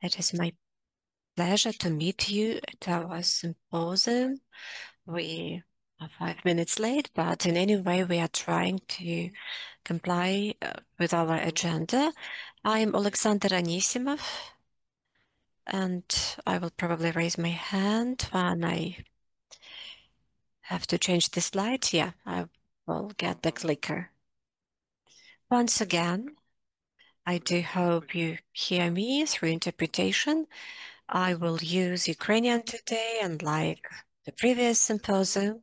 It is my pleasure to meet you at our symposium. We are 5 minutes late, but in any way, we are trying to comply with our agenda. I am Oleksandr Anisimov, and I will probably raise my hand when I have to change the slide. Yeah, I will get the clicker. Once again, I do hope you hear me through interpretation. I will use Ukrainian today, and like the previous symposium,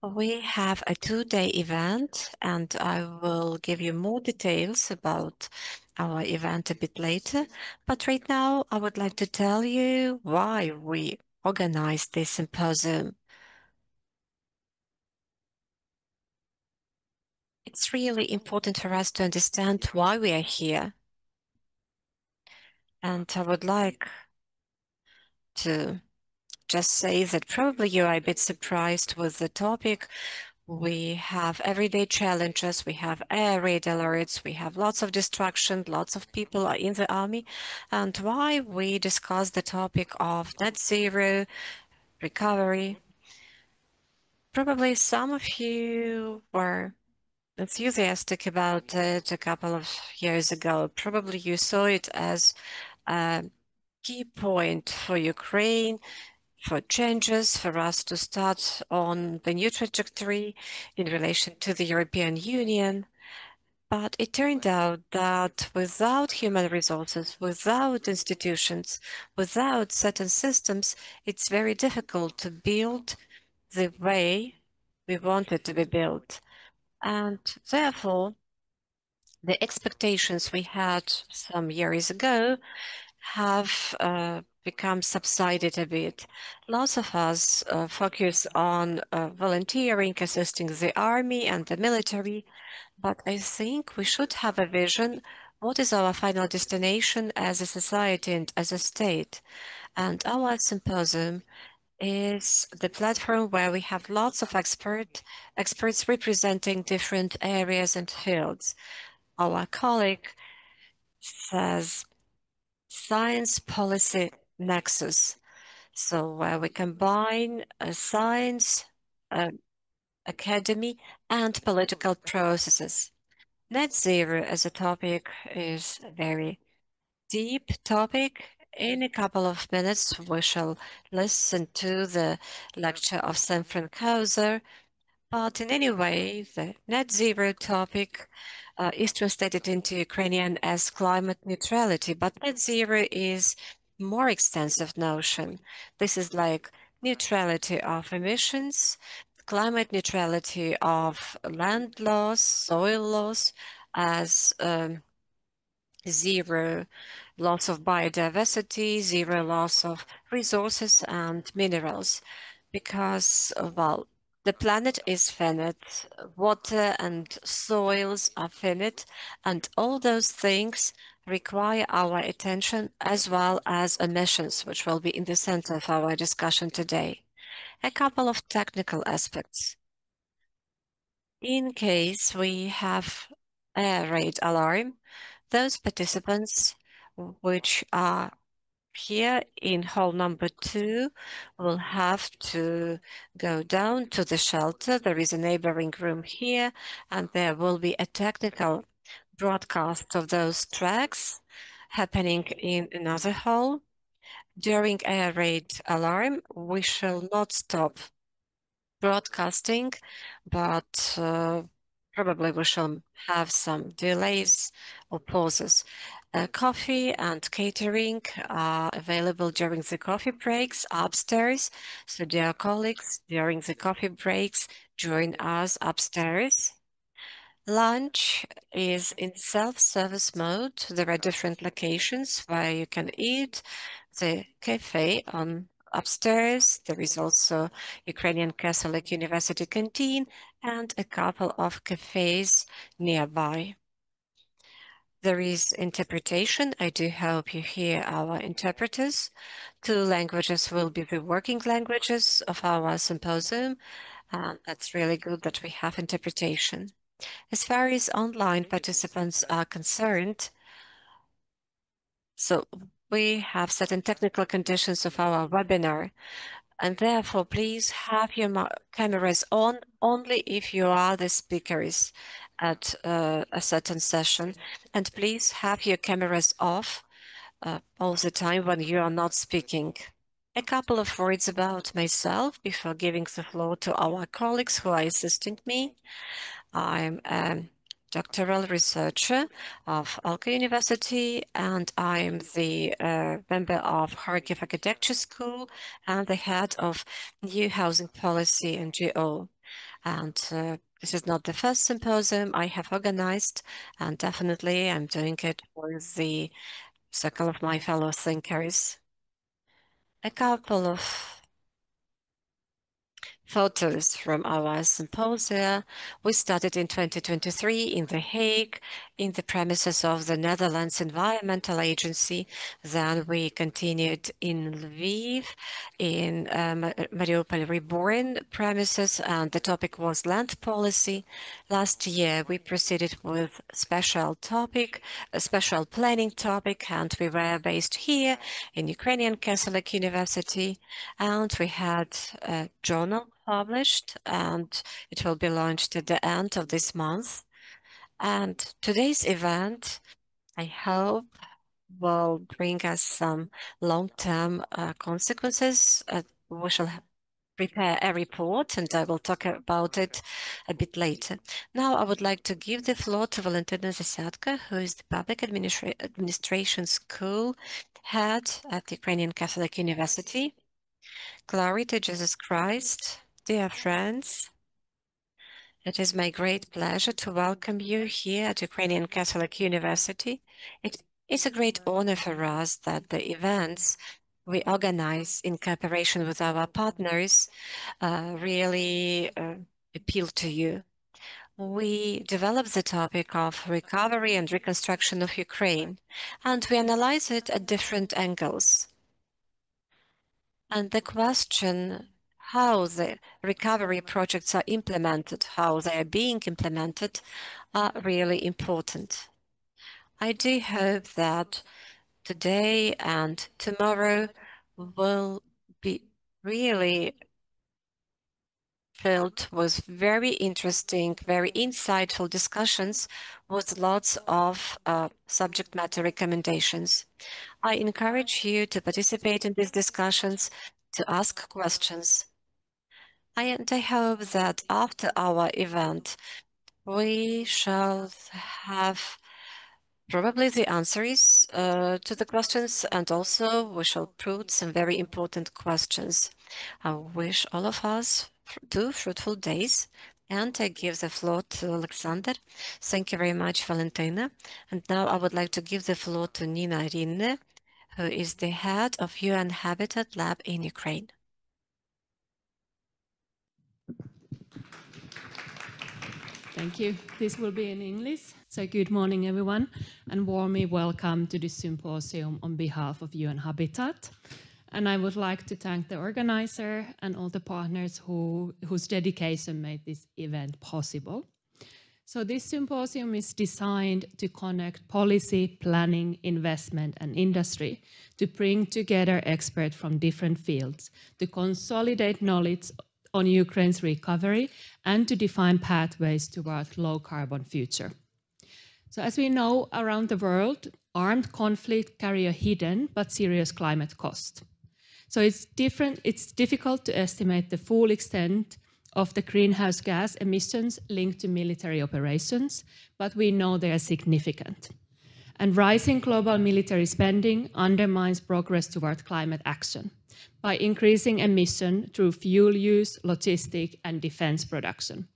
we have a 2-day event, and I will give you more details about our event a bit later. But right now, I would like to tell you why we organized this symposium. It's really important for us to understand why we are here. And I would like to just say that probably you are a bit surprised with the topic. We have everyday challenges, we have air raid alerts, we have lots of destruction, lots of people are in the army. And why we discuss the topic of net zero recovery. Probably some of you were enthusiastic about it a couple of years ago. Probably you saw it as a key point for Ukraine, for changes, for us to start on the new trajectory in relation to the European Union. But it turned out that without human resources, without institutions, without certain systems, it's very difficult to build the way we want it to be built. And therefore, the expectations we had some years ago have become subsided a bit. Lots of us focus on volunteering, assisting the army and the military, but I think we should have a vision. What is our final destination as a society and as a state? And our symposium is the platform where we have lots of experts representing different areas and fields. Our colleague says science policy nexus. So where we combine science, academy, and political processes. Net zero as a topic is a very deep topic. In a couple of minutes, we shall listen to the lecture of Sam Fankhauser. But in any way, the net zero topic is translated into Ukrainian as climate neutrality. But net zero is more extensive notion. This is like neutrality of emissions, climate neutrality of land loss, soil loss, as zero loss of biodiversity, zero loss of resources and minerals, because, well, the planet is finite, water and soils are finite, and all those things require our attention as well as emissions, which will be in the center of our discussion today. A couple of technical aspects. In case we have a raid alarm, those participants which are here in hall number 2 will have to go down to the shelter. There is a neighboring room here, and there will be a technical broadcast of those tracks happening in another hall. During a raid alarm, we shall not stop broadcasting, but probably we shall have some delays or pauses. Coffee and catering are available during the coffee breaks upstairs. So, dear colleagues, during the coffee breaks, join us upstairs. Lunch is in self-service mode. There are different locations where you can eat. The cafe on upstairs. There is also Ukrainian Catholic University canteen and a couple of cafes nearby. There is interpretation. I do hope you hear our interpreters. 2 languages will be the working languages of our symposium. That's really good that we have interpretation. As far as online participants are concerned, so we have certain technical conditions of our webinar, and therefore please have your cameras on only if you are the speakers at a certain session, and please have your cameras off all the time when you are not speaking. A couple of words about myself before giving the floor to our colleagues who are assisting me. I'm a doctoral researcher of Aalto University, and I'm the member of Kharkiv Architecture School and the head of New Housing Policy NGO. And this is not the first symposium I have organized, and definitely I'm doing it with the circle of my fellow thinkers. A couple of photos from our symposia. We started in 2023 in The Hague, in the premises of the Netherlands Environmental Agency. Then we continued in Lviv, in Mariupol Reborn premises, and the topic was land policy. Last year, we proceeded with a special planning topic, and we were based here in Ukrainian KhSA University, and we had a journal published, and it will be launched at the end of this month. And today's event, I hope, will bring us some long-term consequences. We shall prepare a report, and I will talk about it a bit later. Now, I would like to give the floor to Valentyna Zasadko, who is the Public Administration School head at the Ukrainian Catholic University. Glory to Jesus Christ. Dear friends, it is my great pleasure to welcome you here at Ukrainian Catholic University. It is a great honor for us that the events we organize in cooperation with our partners really appeal to you. We developed the topic of recovery and reconstruction of Ukraine, and we analyze it at different angles. And the question how the recovery projects are implemented, how they are being implemented, are really important. I do hope that today and tomorrow will be really filled with very interesting, very insightful discussions with lots of subject matter recommendations. I encourage you to participate in these discussions, to ask questions. And I hope that after our event, we shall have probably the answers to the questions, and also we shall put some very important questions. I wish all of us 2 fruitful days, and I give the floor to Oleksandr. Thank you very much, Valentyna. And now I would like to give the floor to Niina Rinne, who is the head of UN Habitat Lab in Ukraine. Thank you. This will be in English. So good morning, everyone, and warmly welcome to this symposium on behalf of UN Habitat. And I would like to thank the organizer and all the partners whose dedication made this event possible. So this symposium is designed to connect policy, planning, investment, and industry to bring together experts from different fields to consolidate knowledge on Ukraine's recovery and to define pathways towards low-carbon future. So as we know, around the world, armed conflict carry a hidden but serious climate cost. So it's difficult to estimate the full extent of the greenhouse gas emissions linked to military operations, but we know they are significant. And rising global military spending undermines progress toward climate action by increasing emission through fuel use, logistic, and defense production.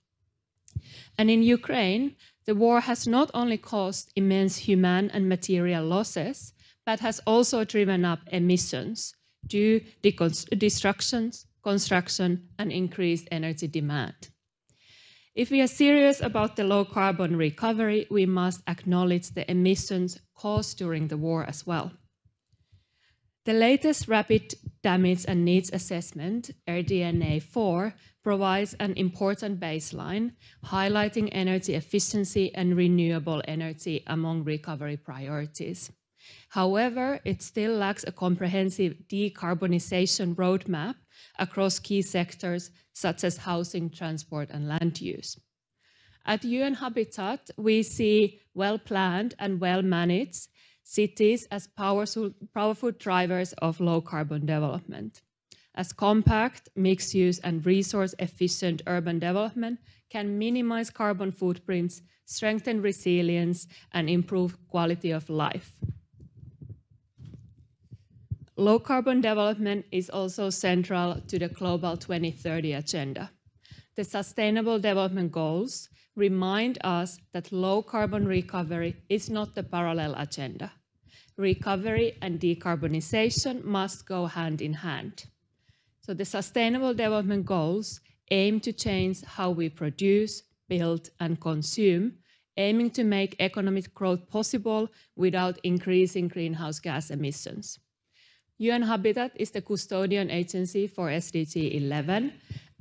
And in Ukraine, the war has not only caused immense human and material losses, but has also driven up emissions due to destructions, construction, and increased energy demand. If we are serious about the low-carbon recovery, we must acknowledge the emissions caused during the war as well. The latest Rapid Damage and Needs Assessment, RDNA4, provides an important baseline, highlighting energy efficiency and renewable energy among recovery priorities. However, it still lacks a comprehensive decarbonization roadmap across key sectors such as housing, transport, and land use. At UN Habitat, we see well-planned and well-managed cities as powerful drivers of low-carbon development. As compact, mixed-use, and resource-efficient urban development can minimize carbon footprints, strengthen resilience, and improve quality of life. Low-carbon development is also central to the Global 2030 agenda. The Sustainable Development Goals remind us that low-carbon recovery is not the parallel agenda. Recovery and decarbonization must go hand in hand. So the Sustainable Development Goals aim to change how we produce, build, and consume, aiming to make economic growth possible without increasing greenhouse gas emissions. UN Habitat is the custodian agency for SDG 11,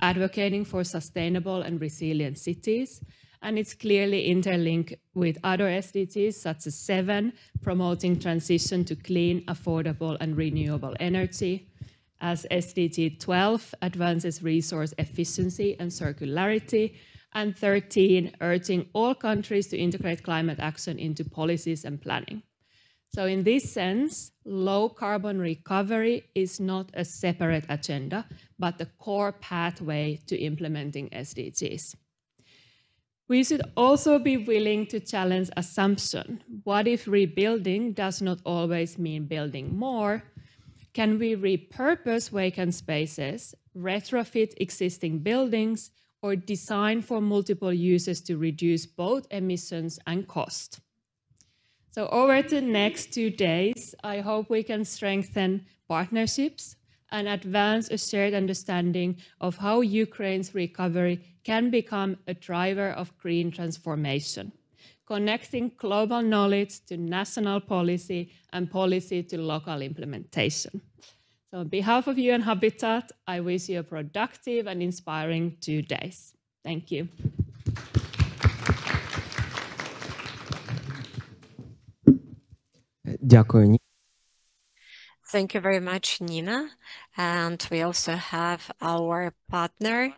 advocating for sustainable and resilient cities, and it's clearly interlinked with other SDGs such as 7, promoting transition to clean, affordable, and renewable energy, as SDG 12 advances resource efficiency and circularity, and 13, urging all countries to integrate climate action into policies and planning. So in this sense, low carbon recovery is not a separate agenda, but the core pathway to implementing SDGs. We should also be willing to challenge assumption. What if rebuilding does not always mean building more? Can we repurpose vacant spaces, retrofit existing buildings, or design for multiple uses to reduce both emissions and cost? So over the next 2 days, I hope we can strengthen partnerships and advance a shared understanding of how Ukraine's recovery can become a driver of green transformation, connecting global knowledge to national policy and policy to local implementation. So on behalf of UN Habitat, I wish you a productive and inspiring 2 days. Thank you. Thank you very much, Niina. And we also have our partner,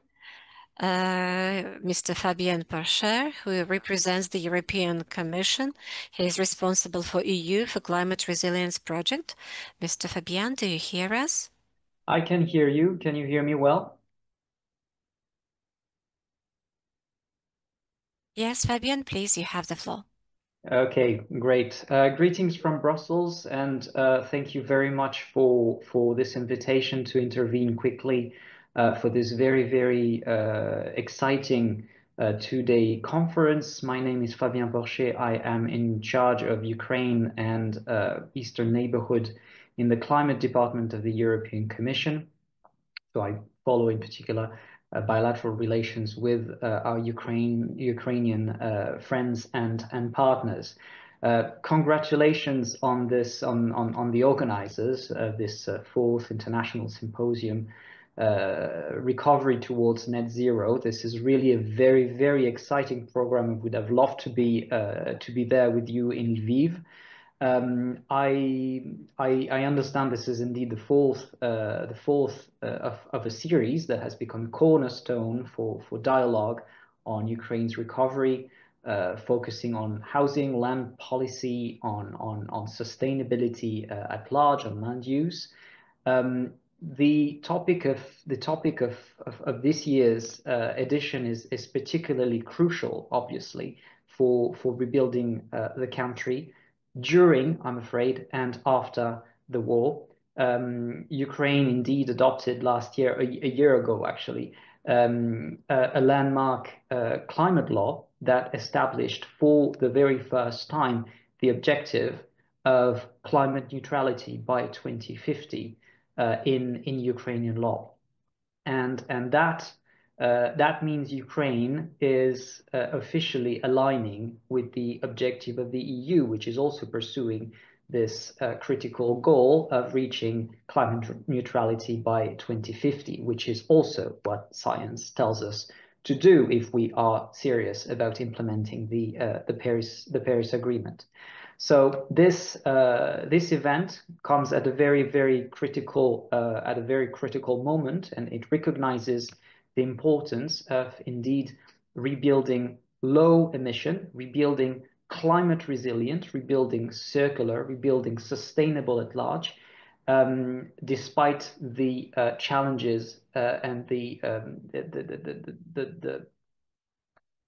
Mr. Fabien Porcher, who represents the European Commission. He is responsible for EU for Climate Resilience Project. Mr. Fabien, do you hear us? I can hear you. Can you hear me well? Yes, Fabien, please, you have the floor. Okay, great. Greetings from Brussels, and thank you very much for this invitation to intervene quickly for this very exciting 2-day conference. My name is Fabien Porcher. I am in charge of Ukraine and Eastern Neighborhood in the Climate Department of the European Commission. So I follow in particular bilateral relations with our Ukrainian friends and partners. Congratulations on this, on the organizers of this 4th International Symposium, Recovery Towards Net Zero. This is really a very exciting program. I would have loved to be there with you in Lviv. I understand this is indeed the fourth of a series that has become cornerstone for dialogue on Ukraine's recovery, focusing on housing, land policy, on sustainability at large, on land use. The topic of this year's edition is particularly crucial, obviously, for rebuilding the country during, I'm afraid, and after the war. Ukraine indeed adopted last year, a year ago actually, a landmark climate law that established for the very first time the objective of climate neutrality by 2050 in Ukrainian law. And that means Ukraine is officially aligning with the objective of the EU, which is also pursuing this critical goal of reaching climate neutrality by 2050, which is also what science tells us to do if we are serious about implementing the Paris Agreement. So this event comes at a very critical moment, and it recognizes the importance of indeed rebuilding low emission, rebuilding climate resilient, rebuilding circular, rebuilding sustainable at large, despite the challenges and the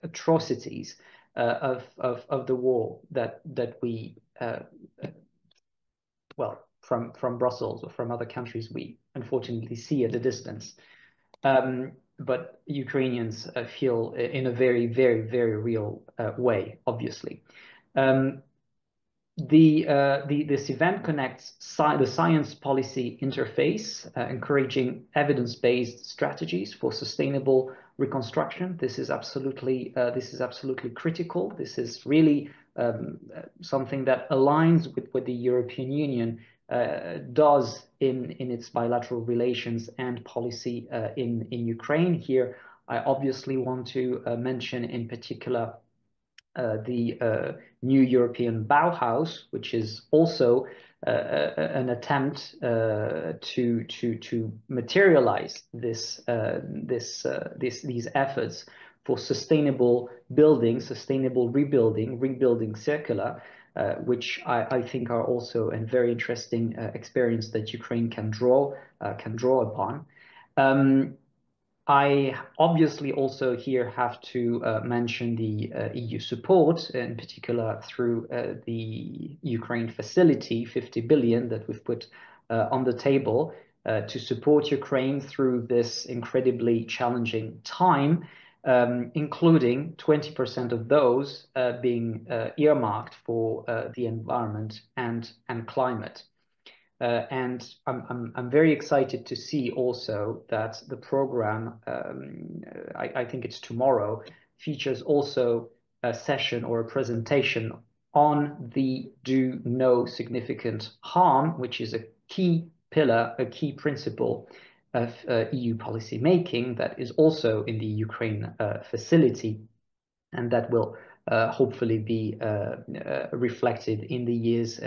atrocities of the war that we well, from Brussels or from other countries we unfortunately see at a distance. But Ukrainians feel in a very real way, obviously. This event connects the science policy interface, encouraging evidence-based strategies for sustainable reconstruction. This is absolutely critical. This is really something that aligns with what the European Union does in its bilateral relations and policy in Ukraine. Here, I obviously want to mention in particular the new European Bauhaus, which is also an attempt to materialize these efforts for sustainable building, sustainable rebuilding circular, which I think are also a very interesting experience that Ukraine can draw upon. I obviously also here have to mention the EU support, in particular through the Ukraine facility, 50 billion that we've put on the table to support Ukraine through this incredibly challenging time, including 20% of those being earmarked for the environment and climate. And I'm very excited to see also that the program, I think it's tomorrow, features also a session or a presentation on the do no significant harm, which is a key pillar, a key principle of EU policy making that is also in the Ukraine facility, and that will hopefully be reflected in the years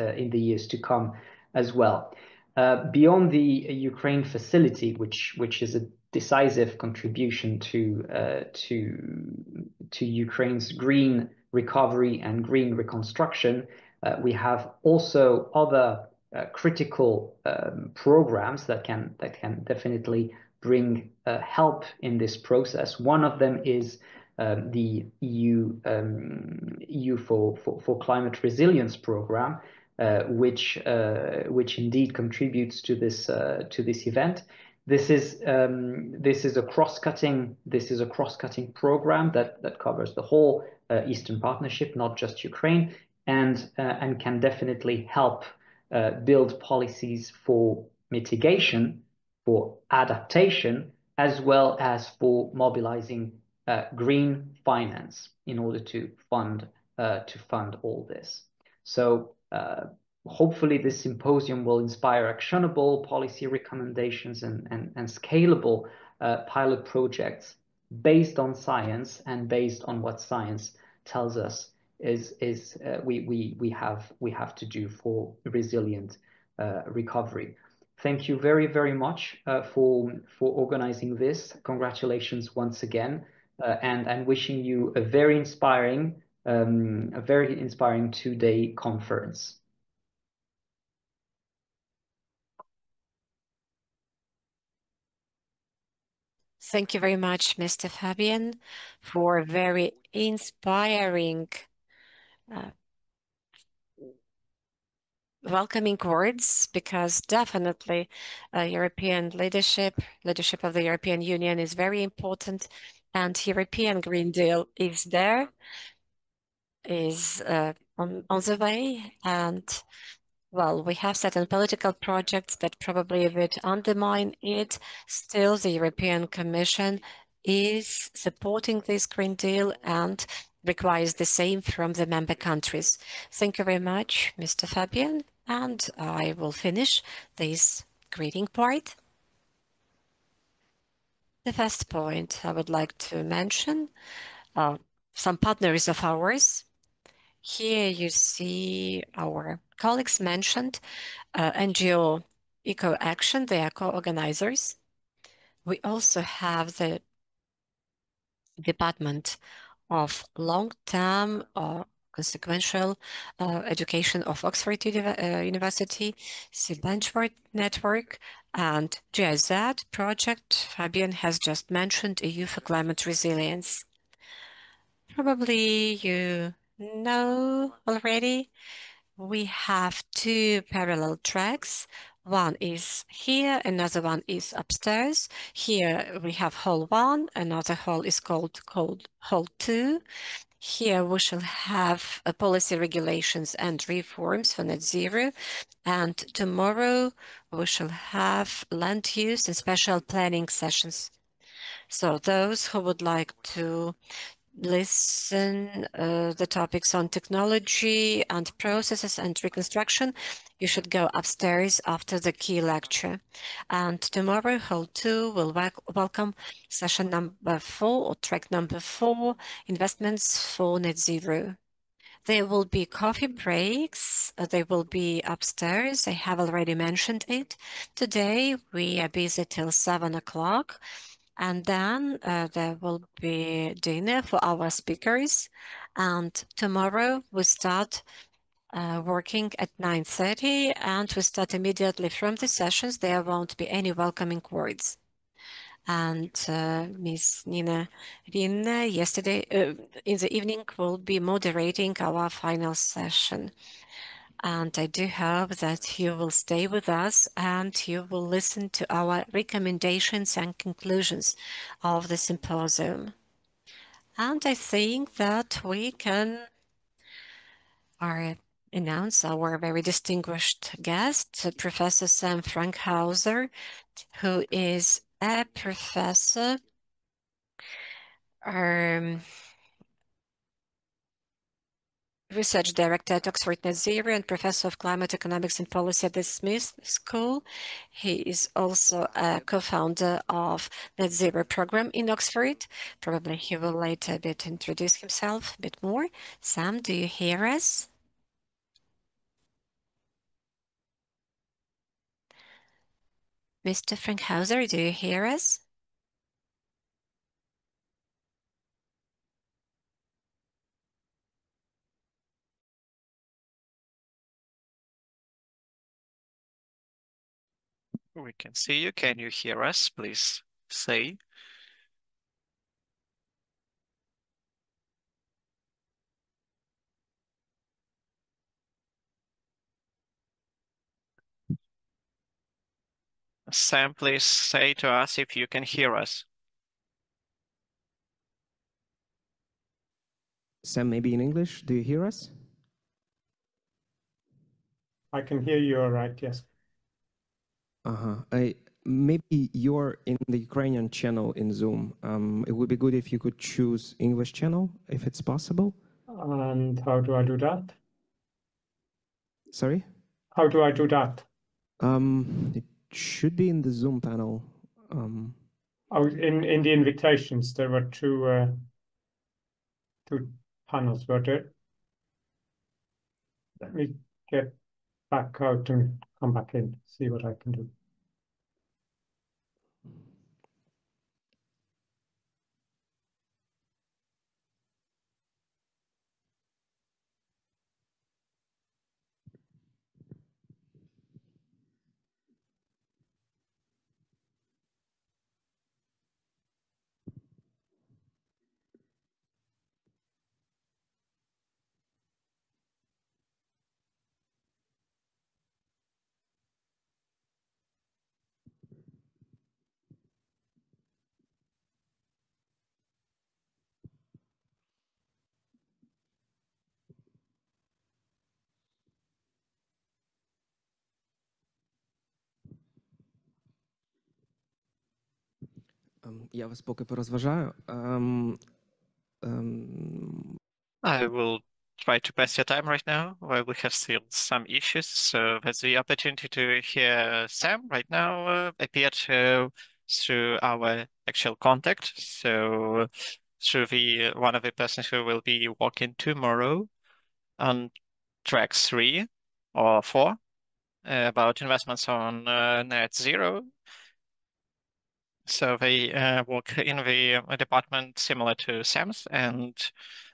to come as well. Beyond the Ukraine facility, which is a decisive contribution to Ukraine's green recovery and green reconstruction, we have also other critical programs that can definitely bring help in this process. One of them is the EU for Climate Resilience program, which indeed contributes to this event. This is a cross-cutting program that covers the whole Eastern Partnership, not just Ukraine, and can definitely help build policies for mitigation, for adaptation, as well as for mobilizing green finance in order to fund all this. So hopefully this symposium will inspire actionable policy recommendations and scalable pilot projects based on science and based on what science tells us we have to do for resilient recovery. Thank you very much for organizing this. Congratulations once again, and wishing you a very inspiring 2-day conference. Thank you very much, Mr. Fabien, for very inspiring welcoming words, because definitely European leadership of the European Union is very important, and European Green Deal is there, is on the way, and well, we have certain political projects that probably would undermine it. Still, the European Commission is supporting this Green Deal and requires the same from the member countries. Thank you very much, Mr. Fabien, and I will finish this greeting part. The first point I would like to mention some partners of ours. Here you see our colleagues mentioned, NGO Ecoaction, they are co-organizers. We also have the Department of Long-Term or Consequential Education of Oxford University, the Benchmark Network, and GIZ project Fabien has just mentioned, EU for Climate Resilience. Probably you know already, we have two parallel tracks. One is here, another one is upstairs. Here we have hall 1, another hall is called hall 2. Here we shall have policy regulations and reforms for net zero. And tomorrow we shall have land use and special planning sessions. So those who would like to listen the topics on technology and processes and reconstruction, you should go upstairs after the key lecture. And tomorrow, Hall 2 will welcome session number 4 or track number 4, investments for net zero. There will be coffee breaks. They will be upstairs. I have already mentioned it. Today, we are busy till 7 o'clock. And then there will be dinner for our speakers. And tomorrow we start working at 9:30, and we start immediately from the sessions. There won't be any welcoming words. And Ms. Niina Rinne yesterday in the evening will be moderating our final session. And I do hope that you will stay with us and you will listen to our recommendations and conclusions of the symposium. And I think that we can announce our very distinguished guest, Professor Sam Fankhauser, who is a professor Research Director at Oxford Net Zero and Professor of Climate Economics and Policy at the Smith School. He is also a co-founder of Net Zero program in Oxford. Probably he will later introduce himself a bit more. Sam, do you hear us? Mr. Fankhauser, do you hear us? We can see you. Can you hear us? Please say. Sam, please say to us if you can hear us. Sam, maybe in English, do you hear us? I can hear you all right, yes. Maybe you're in the Ukrainian channel in Zoom. It would be good if you could choose English channel, if it's possible. And how do I do that? Sorry? How do I do that? It should be in the Zoom panel. Oh, in the invitations, there were two panels, were there? Let me get back out and come back in, see what I can do. Я вас поки порозважаю. I will try to pass your time right now while we have still some issues. So there's the opportunity to hear Sam right now appear to through our actual contact. So through one of the persons who will be walking tomorrow on track 3 or 4 about investments on net zero. So they work in the department similar to Sam's, and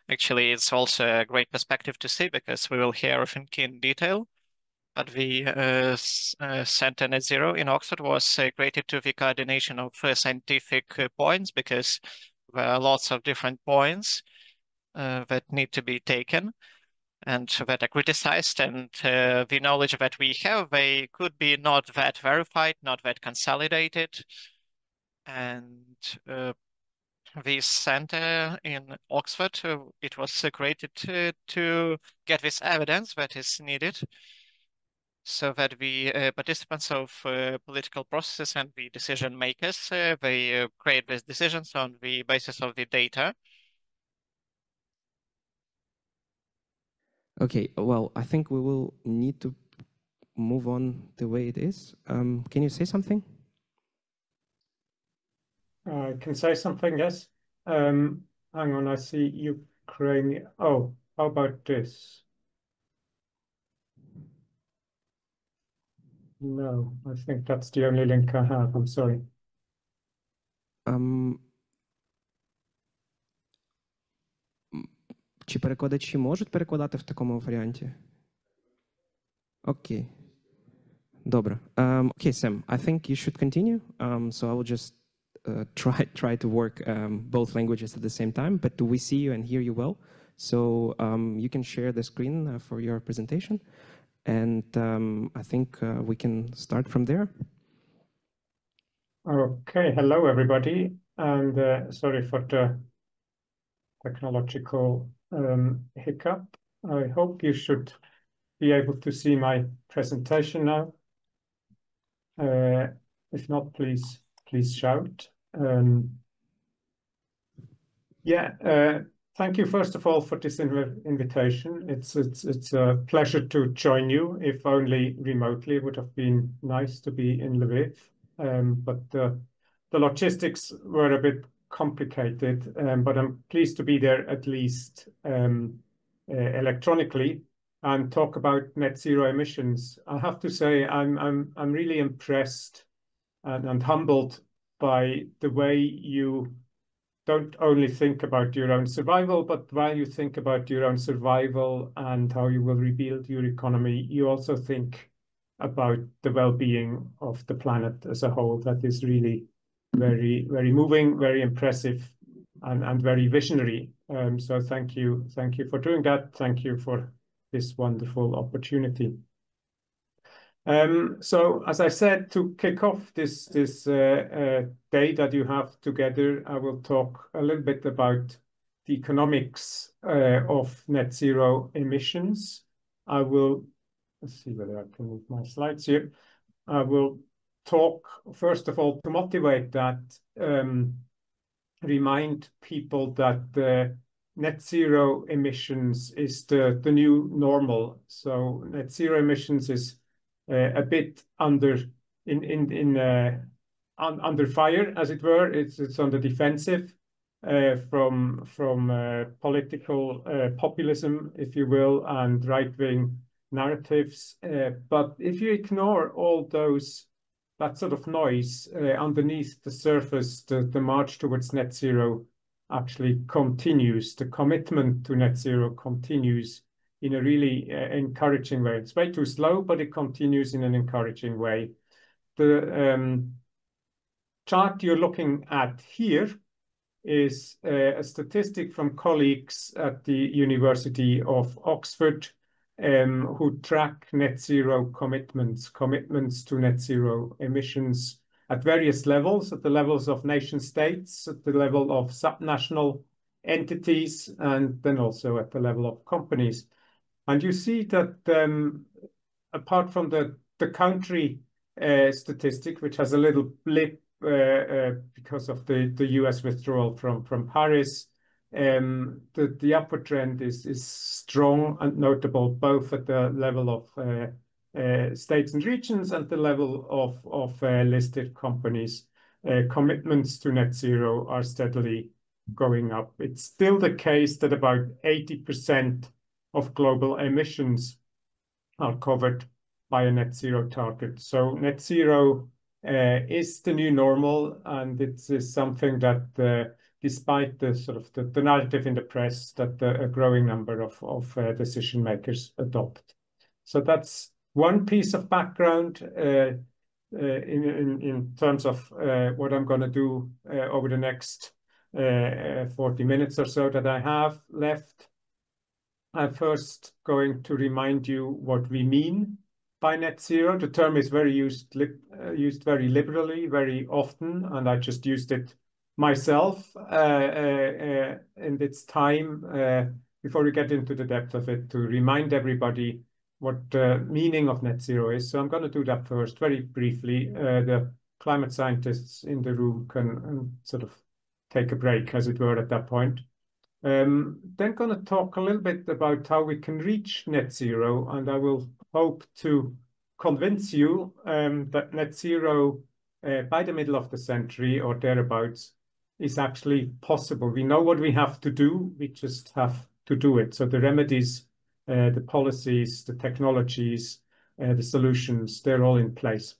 actually it's also a great perspective to see because we will hear everything in detail. But the Center Net Zero in Oxford was created to the coordination of scientific points, because there are lots of different points that need to be taken and that are criticized, and the knowledge that we have, they could be not that verified, not that consolidated. And this center in Oxford, it was created to get this evidence that is needed, so that the participants of political processes and the decision makers, they create these decisions on the basis of the data. Okay, well, I think we will need to move on the way it is. Can you say something? I can say something, yes. Hang on, I see Ukrainian. Oh, how about this? No, I think that's the only link I have. I'm sorry. Чи перекладачі можуть перекладати в такому варіанті? Окей. Добре. Okay, Sam, I think you should continue. So I will just try to work both languages at the same time, but we see you and hear you well. So you can share the screen for your presentation. And I think we can start from there. Okay, hello everybody, and sorry for the technological hiccup. I hope you should be able to see my presentation now. If not, please shout. Thank you first of all for this invitation. It's a pleasure to join you, if only remotely. It would have been nice to be in Lviv, but the logistics were a bit complicated. But I'm pleased to be there at least electronically and talk about net zero emissions. I have to say I'm really impressed and humbled by the way you don't only think about your own survival, but while you think about your own survival and how you will rebuild your economy, you also think about the well-being of the planet as a whole. That is really very, very moving, very impressive, and very visionary. So thank you for doing that. Thank you for this wonderful opportunity. So as I said, to kick off this day that you have together, I will talk a little bit about the economics of net zero emissions. Let's see whether I can move my slides here. I will talk, first of all, to motivate that, remind people that the net zero emissions is the new normal. So net zero emissions is a bit under fire, as it were. It's on the defensive from political populism, if you will, and right-wing narratives. But if you ignore all that sort of noise underneath the surface, the march towards net zero actually continues. The commitment to net zero continues in a really encouraging way. It's way too slow, but it continues in an encouraging way. The chart you're looking at here is a statistic from colleagues at the University of Oxford who track net zero commitments to net zero emissions at various levels, at the levels of nation states, at the level of subnational entities, and then also at the level of companies. And you see that apart from the country statistic, which has a little blip because of the US withdrawal from Paris, the upward trend is strong and notable, both at the level of states and regions and the level of listed companies. commitments to net zero are steadily going up. It's still the case that about 80% of global emissions are covered by a net zero target. So net zero is the new normal, and it's something that despite the sort of the narrative in the press that a growing number of decision makers adopt. So that's one piece of background in terms of what I'm going to do over the next 40 minutes or so that I have left. I'm first going to remind you what we mean by net zero. The term is very used very liberally, very often, and I just used it myself in its time before we get into the depth of it, to remind everybody what the meaning of net zero is. So I'm going to do that first, very briefly. The climate scientists in the room can sort of take a break, as it were, at that point. Then going to talk a little bit about how we can reach net zero, and I will hope to convince you that net zero by the middle of the century or thereabouts is actually possible. We know what we have to do, we just have to do it. So the remedies, the policies, the technologies, the solutions, they're all in place.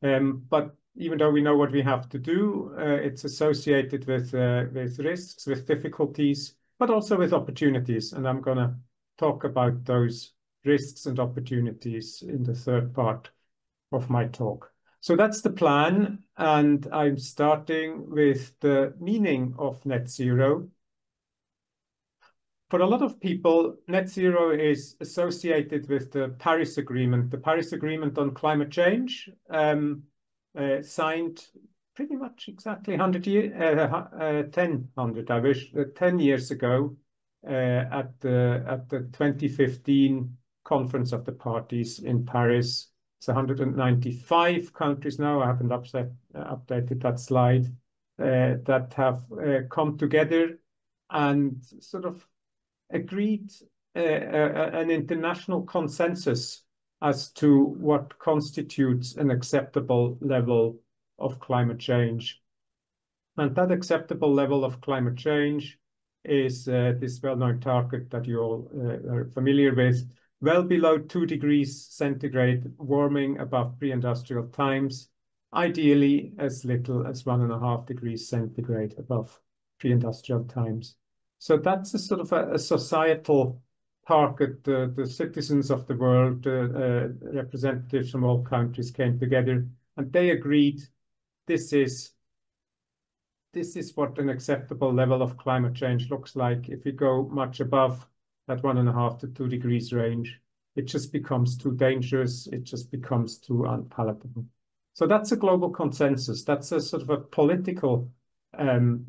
But even though we know what we have to do, it's associated with risks, with difficulties, but also with opportunities. And I'm going to talk about those risks and opportunities in the third part of my talk. So that's the plan. And I'm starting with the meaning of net zero. For a lot of people, net zero is associated with the Paris Agreement on climate change, signed pretty much exactly 10 years ago at the 2015 Conference of the Parties in Paris. It's 195 countries now. I haven't updated that slide that have come together and sort of agreed an international consensus as to what constitutes an acceptable level of climate change. And that acceptable level of climate change is this well-known target that you all are familiar with, well below 2 degrees centigrade warming above pre-industrial times, ideally as little as 1.5 degrees centigrade above pre-industrial times. So that's a sort of a societal target. The citizens of the world, representatives from all countries came together and they agreed this is what an acceptable level of climate change looks like. If we go much above that 1.5 to 2 degrees range, it just becomes too dangerous. It just becomes too unpalatable. So that's a global consensus. That's a sort of a political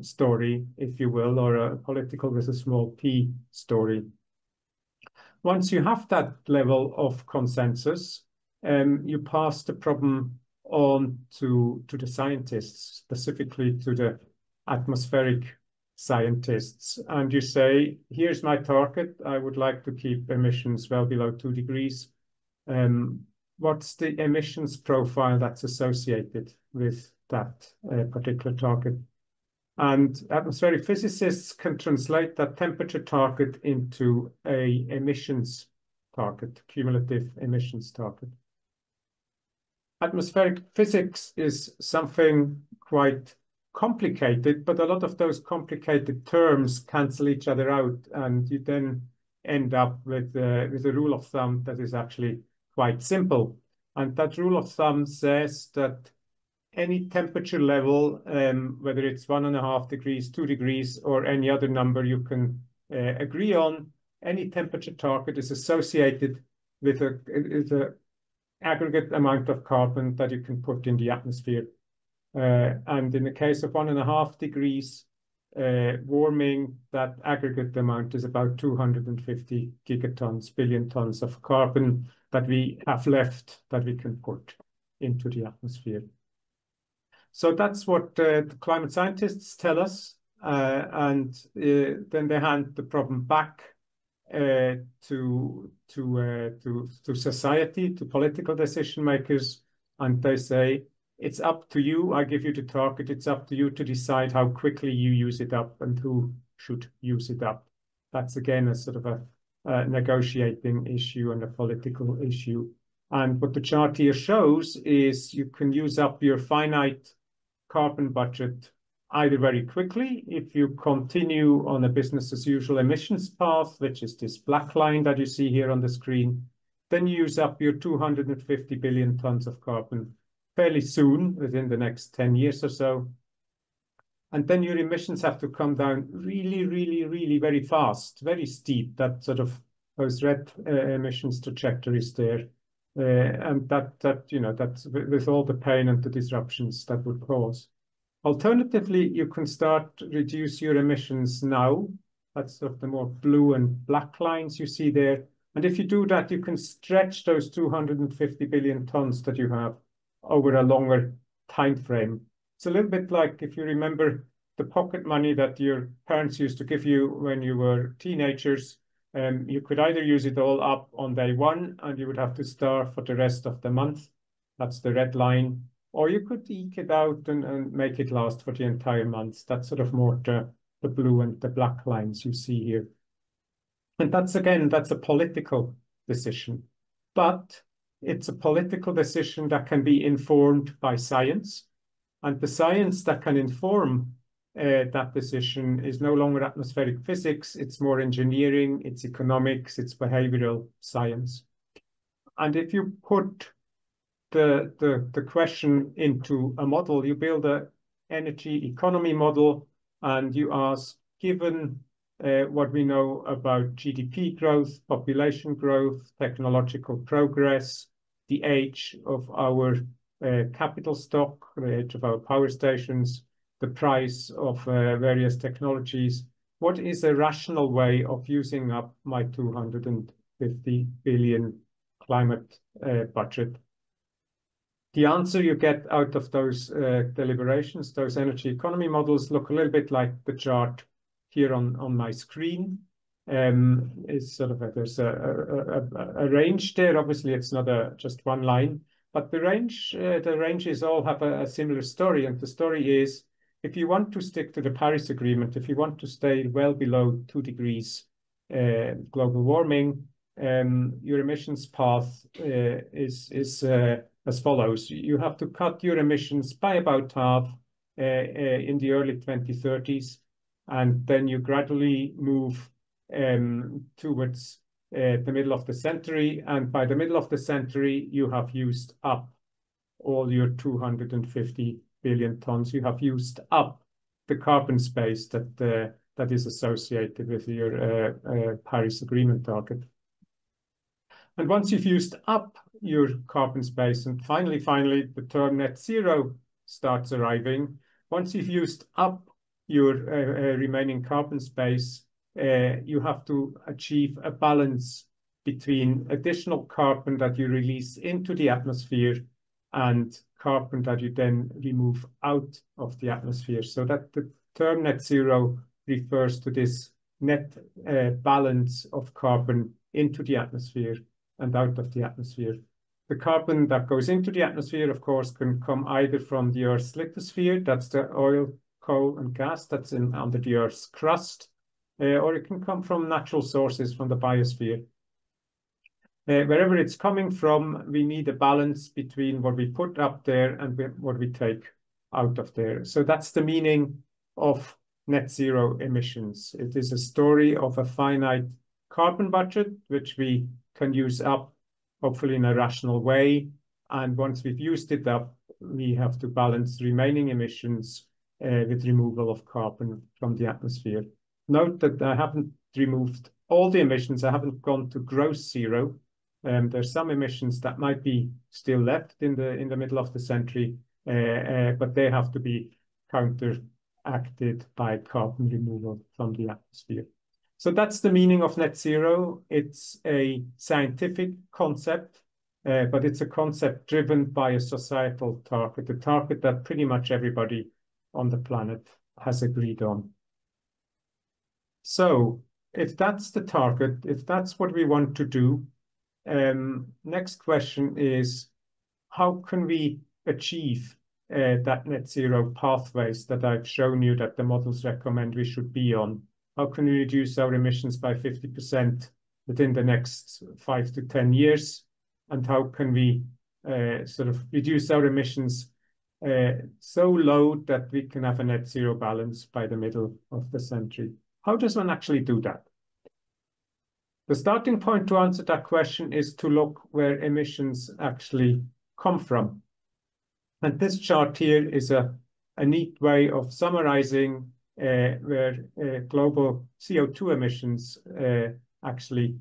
story, if you will, or a political with a small p story. Once you have that level of consensus, you pass the problem on to the scientists, specifically to the atmospheric scientists. And you say, here's my target. I would like to keep emissions well below 2 degrees. What's the emissions profile that's associated with that particular target? And atmospheric physicists can translate that temperature target into a emissions target, cumulative emissions target. Atmospheric physics is something quite complicated, but a lot of those complicated terms cancel each other out, and you then end up with a rule of thumb that is actually quite simple. And that rule of thumb says that any temperature level, whether it's 1.5 degrees, 2 degrees, or any other number you can agree on, any temperature target is associated with a aggregate amount of carbon that you can put in the atmosphere. And in the case of 1.5 degrees warming, that aggregate amount is about 250 gigatons, billion tons of carbon that we have left that we can put into the atmosphere. So that's what the climate scientists tell us, and then they hand the problem back to society, to political decision makers, and they say, it's up to you. I give you the target. It's up to you to decide how quickly you use it up and who should use it up. That's again a sort of a negotiating issue and a political issue. And what the chart here shows is you can use up your finite carbon budget either very quickly if you continue on a business as usual emissions path, which is this black line that you see here on the screen. Then you use up your 250 billion tons of carbon fairly soon, within the next 10 years or so. And then your emissions have to come down really, really, really very fast, very steep, that sort of those red emissions trajectories there. And that's with all the pain and the disruptions that would cause. Alternatively, you can start to reduce your emissions now. That's sort of the more blue and black lines you see there. And if you do that, you can stretch those 250 billion tons that you have over a longer time frame. It's a little bit like, if you remember, the pocket money that your parents used to give you when you were teenagers. You could either use it all up on day one and you would have to starve for the rest of the month. That's the red line. Or you could eke it out and make it last for the entire month. That's sort of more the blue and the black lines you see here. And that's, again, that's a political decision. But it's a political decision that can be informed by science. And the science that can inform that decision is no longer atmospheric physics. It's more engineering, it's economics, it's behavioral science. And if you put the question into a model, you build an energy economy model, and you ask, given what we know about GDP growth, population growth, technological progress, the age of our capital stock, the age of our power stations, the price of various technologies, what is a rational way of using up my 250 billion climate budget? The answer you get out of those deliberations, those energy economy models, look a little bit like the chart here on my screen. It's sort of there's a range there. Obviously, it's not just one line, but the ranges all have a similar story. And the story is, if you want to stick to the Paris Agreement, if you want to stay well below 2 degrees global warming, your emissions path is as follows. You have to cut your emissions by about half in the early 2030s, and then you gradually move towards the middle of the century. And by the middle of the century, you have used up all your 250 billion tons. You have used up the carbon space that is associated with your Paris Agreement target. And once you've used up your carbon space, and finally, the term net zero starts arriving. Once you've used up your remaining carbon space, you have to achieve a balance between additional carbon that you release into the atmosphere and carbon that you then remove out of the atmosphere. So that the term net zero refers to this net balance of carbon into the atmosphere and out of the atmosphere. The carbon that goes into the atmosphere, of course, can come either from the Earth's lithosphere, that's the oil, coal, and gas that's under the Earth's crust, or it can come from natural sources from the biosphere. Wherever it's coming from, we need a balance between what we put up there and what we take out of there. So that's the meaning of net zero emissions. It is a story of a finite carbon budget, which we can use up, hopefully in a rational way. And once we've used it up, we have to balance remaining emissions with removal of carbon from the atmosphere. Note that I haven't removed all the emissions. I haven't gone to gross zero. There's some emissions that might be still left in the middle of the century, but they have to be counteracted by carbon removal from the atmosphere. So that's the meaning of net zero. It's a scientific concept, but it's a concept driven by a societal target, a target that pretty much everybody on the planet has agreed on. So if that's the target, if that's what we want to do, next question is, how can we achieve that net zero pathways that I've shown you that the models recommend we should be on. How can we reduce our emissions by 50% within the next 5 to 10 years? And how can we sort of reduce our emissions so low that we can have a net zero balance by the middle of the century? How does one actually do that? The starting point to answer that question is to look where emissions actually come from. And this chart here is a neat way of summarizing where global CO2 emissions actually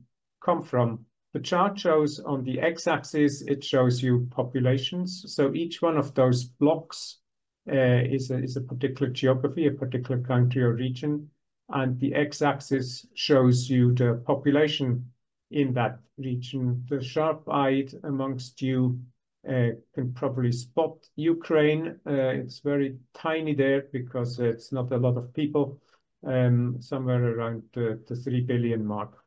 come from. The chart shows on the x-axis, it shows you populations. So each one of those blocks is a particular geography, a particular country or region. And the x-axis shows you the population in that region. The sharp-eyed amongst you can probably spot Ukraine. It's very tiny there because it's not a lot of people, somewhere around the 3 billion mark.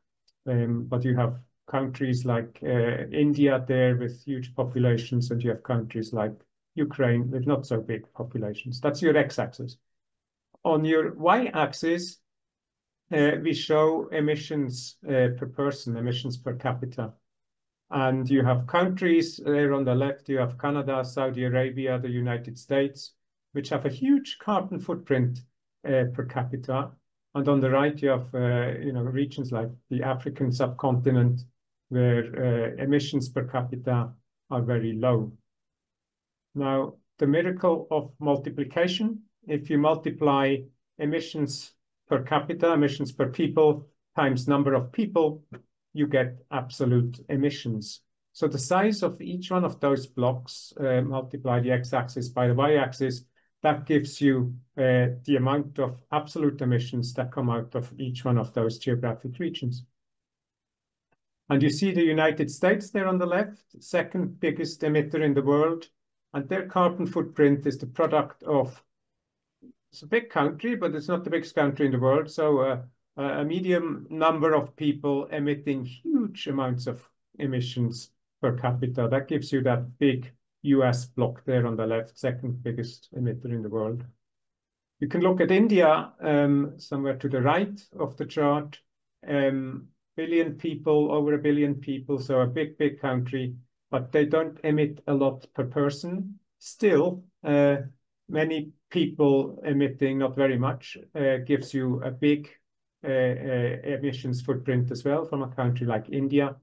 But you have countries like India there with huge populations, and you have countries like Ukraine with not so big populations. That's your x-axis. On your y-axis, we show emissions per person, emissions per capita. And you have countries there on the left, you have Canada, Saudi Arabia, the United States, which have a huge carbon footprint per capita. And on the right, you have regions like the African subcontinent, where emissions per capita are very low. Now, the miracle of multiplication, if you multiply emissions per capita, emissions per people, times number of people, you get absolute emissions. So the size of each one of those blocks, multiply the x-axis by the y-axis, that gives you the amount of absolute emissions that come out of each one of those geographic regions. And you see the United States there on the left, second biggest emitter in the world, and their carbon footprint is the product of, it's a big country, but it's not the biggest country in the world. So a medium number of people emitting huge amounts of emissions per capita. That gives you that big US block there on the left, second biggest emitter in the world. You can look at India, somewhere to the right of the chart. Billion people, over a billion people, so a big, big country, but they don't emit a lot per person. Still, many people emitting not very much gives you a big emissions footprint as well from a country like India.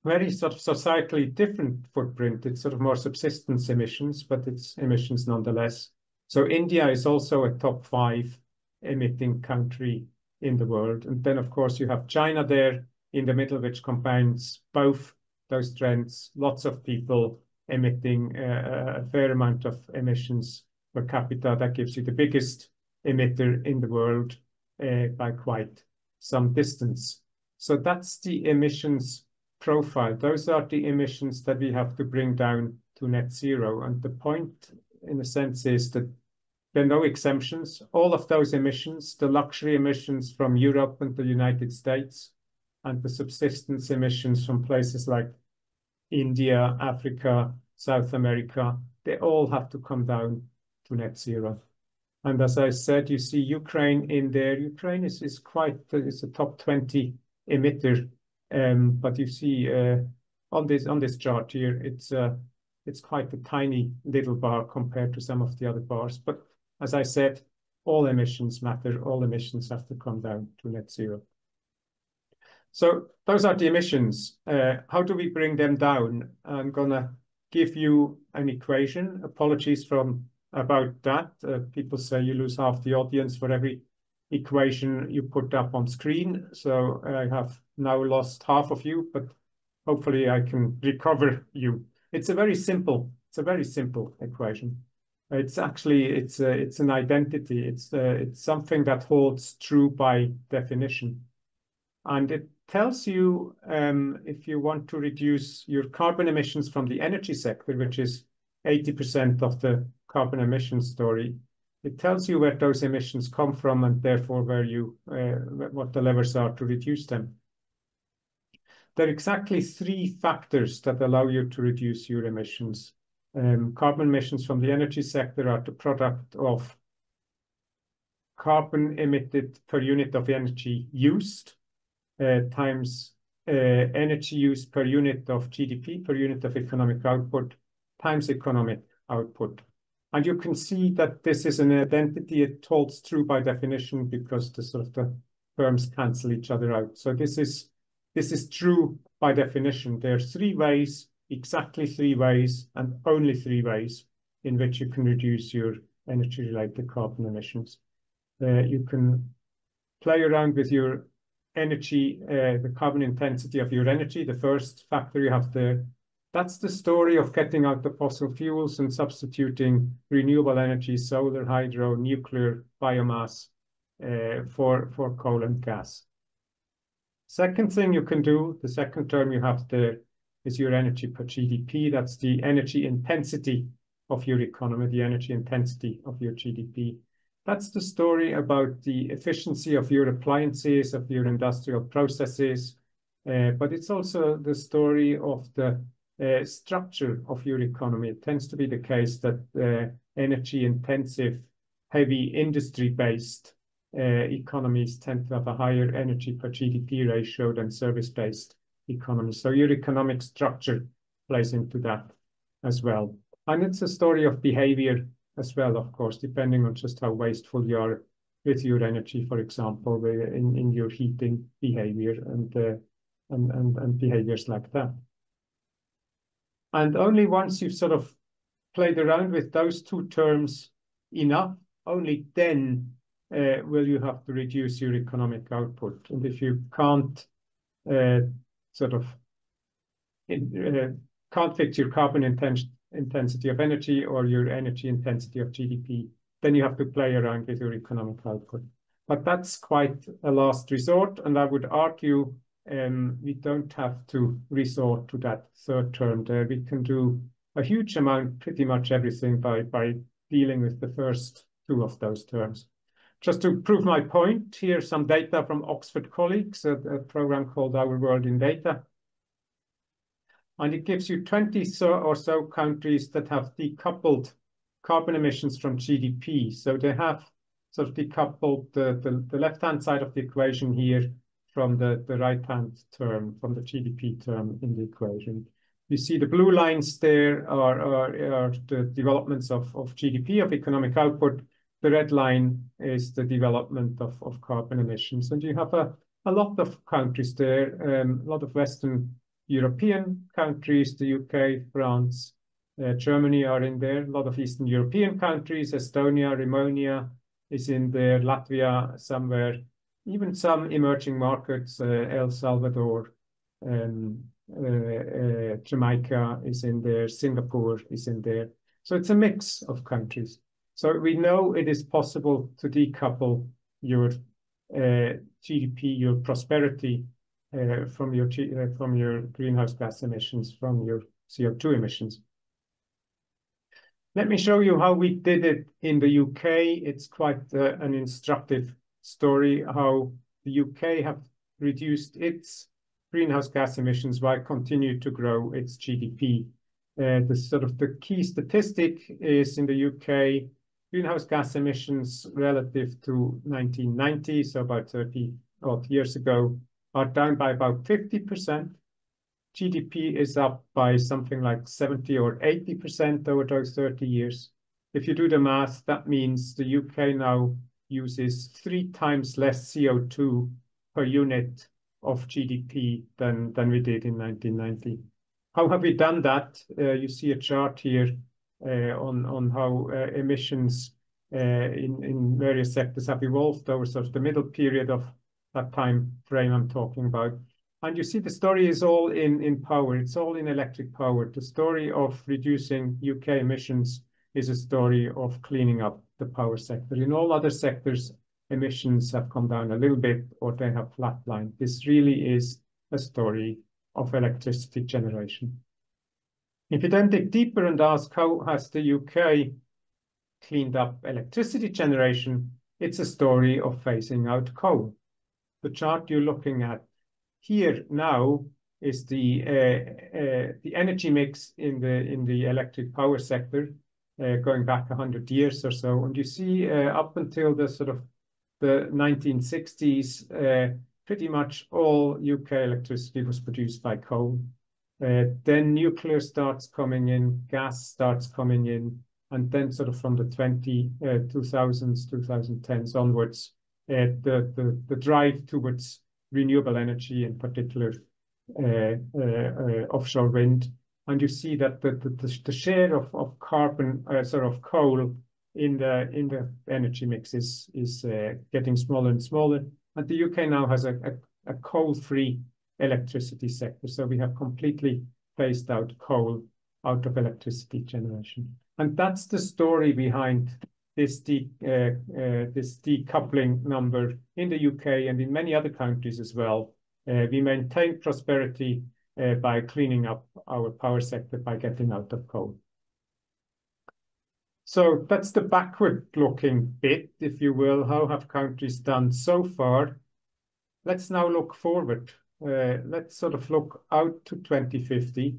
Very sort of societally different footprint. It's sort of more subsistence emissions, but it's emissions nonetheless. So India is also a top 5 emitting country in the world. And then, of course, you have China there in the middle, which combines both those trends, lots of people emitting a fair amount of emissions per capita. That gives you the biggest emitter in the world by quite some distance. So that's the emissions profile. Those are the emissions that we have to bring down to net zero. And the point, in a sense, is that there are no exemptions. All of those emissions, the luxury emissions from Europe and the United States, and the subsistence emissions from places like India, Africa, South America, they all have to come down to net zero. And as I said, you see Ukraine in there. Ukraine is quite, it's a top 20 emitter. But you see on this chart here, it's quite a tiny little bar compared to some of the other bars. But as I said, all emissions matter. All emissions have to come down to net zero. So those are the emissions. How do we bring them down? I'm gonna give you an equation. Apologies about that. People say you lose half the audience for every equation you put up on screen. So I have now lost half of you, but hopefully I can recover you. It's a very simple equation. It's actually, it's an identity. It's something that holds true by definition. And it tells you if you want to reduce your carbon emissions from the energy sector, which is 80% of the carbon emissions story, it tells you where those emissions come from and therefore where what the levers are to reduce them. There are exactly 3 factors that allow you to reduce your emissions. Carbon emissions from the energy sector are the product of carbon emitted per unit of energy used times energy use per unit of GDP, per unit of economic output, times economic output. And you can see that this is an identity. It holds true by definition because the terms cancel each other out. So this is true by definition. There are three ways, exactly three ways, and only three ways in which you can reduce your energy-related carbon emissions. You can play around with your energy, the carbon intensity of your energy. The first factor you have there, that's the story of getting out the fossil fuels and substituting renewable energy, solar, hydro, nuclear, biomass for coal and gas. Second thing you can do, the second term you have there is your energy per GDP. That's the energy intensity of your economy, the energy intensity of your GDP. That's the story about the efficiency of your appliances, of your industrial processes, but it's also the story of the structure of your economy. It tends to be the case that energy-intensive, heavy industry-based economies tend to have a higher energy per GDP ratio than service-based economies. So your economic structure plays into that as well. And it's a story of behavior as well, of course, depending on just how wasteful you are with your energy, for example, in your heating behavior and behaviors like that. And only once you've sort of played around with those two terms enough, only then will you have to reduce your economic output. And if you can't can't fix your carbon intensity of energy or your energy intensity of GDP, then you have to play around with your economic output. But that's quite a last resort, and I would argue we don't have to resort to that third term there. We can do a huge amount, pretty much everything, by dealing with the first two of those terms. Just to prove my point, here's some data from Oxford colleagues, a program called Our World in Data. And it gives you 20 or so countries that have decoupled carbon emissions from GDP. So they have sort of decoupled the left-hand side of the equation here from the right-hand term, from the GDP term in the equation. You see the blue lines there are the developments of GDP, of economic output. The red line is the development of carbon emissions. And you have a lot of countries there, a lot of Western European countries, the UK, France, Germany are in there, a lot of Eastern European countries, Estonia, Romania is in there, Latvia somewhere, even some emerging markets, El Salvador, Jamaica is in there, Singapore is in there. So it's a mix of countries. So we know it is possible to decouple your GDP, your prosperity, from your greenhouse gas emissions, from your CO2 emissions. Let me show you how we did it in the UK. It's quite an instructive story how the UK have reduced its greenhouse gas emissions while continue to grow its GDP. The key statistic is in the UK, greenhouse gas emissions relative to 1990, so about 30 odd years ago, are down by about 50%. GDP is up by something like 70 or 80% over those 30 years. If you do the math, that means the UK now uses 3 times less CO2 per unit of GDP than we did in 1990. How have we done that? You see a chart here on how emissions in various sectors have evolved over sort of the middle period of that time frame I'm talking about. And you see the story is all in power. It's all in electric power. The story of reducing UK emissions is a story of cleaning up the power sector. In all other sectors, emissions have come down a little bit or they have flatlined. This really is a story of electricity generation. If you then dig deeper and ask how has the UK cleaned up electricity generation, it's a story of phasing out coal. The chart you're looking at here now is the energy mix in the electric power sector going back 100 years or so. And you see up until the sort of the 1960s, pretty much all UK electricity was produced by coal. Then nuclear starts coming in, gas starts coming in, and then sort of from the 2000s, 2010s onwards, the drive towards renewable energy, in particular offshore wind. And you see that the share of carbon, sort of coal in the energy mix is getting smaller and smaller. And the UK now has a coal-free electricity sector. So we have completely phased out coal out of electricity generation. And that's the story behind this decoupling number in the UK and in many other countries as well. We maintain prosperity by cleaning up our power sector, by getting out of coal. So that's the backward-looking bit, if you will. How have countries done so far? Let's now look forward. Let's sort of look out to 2050.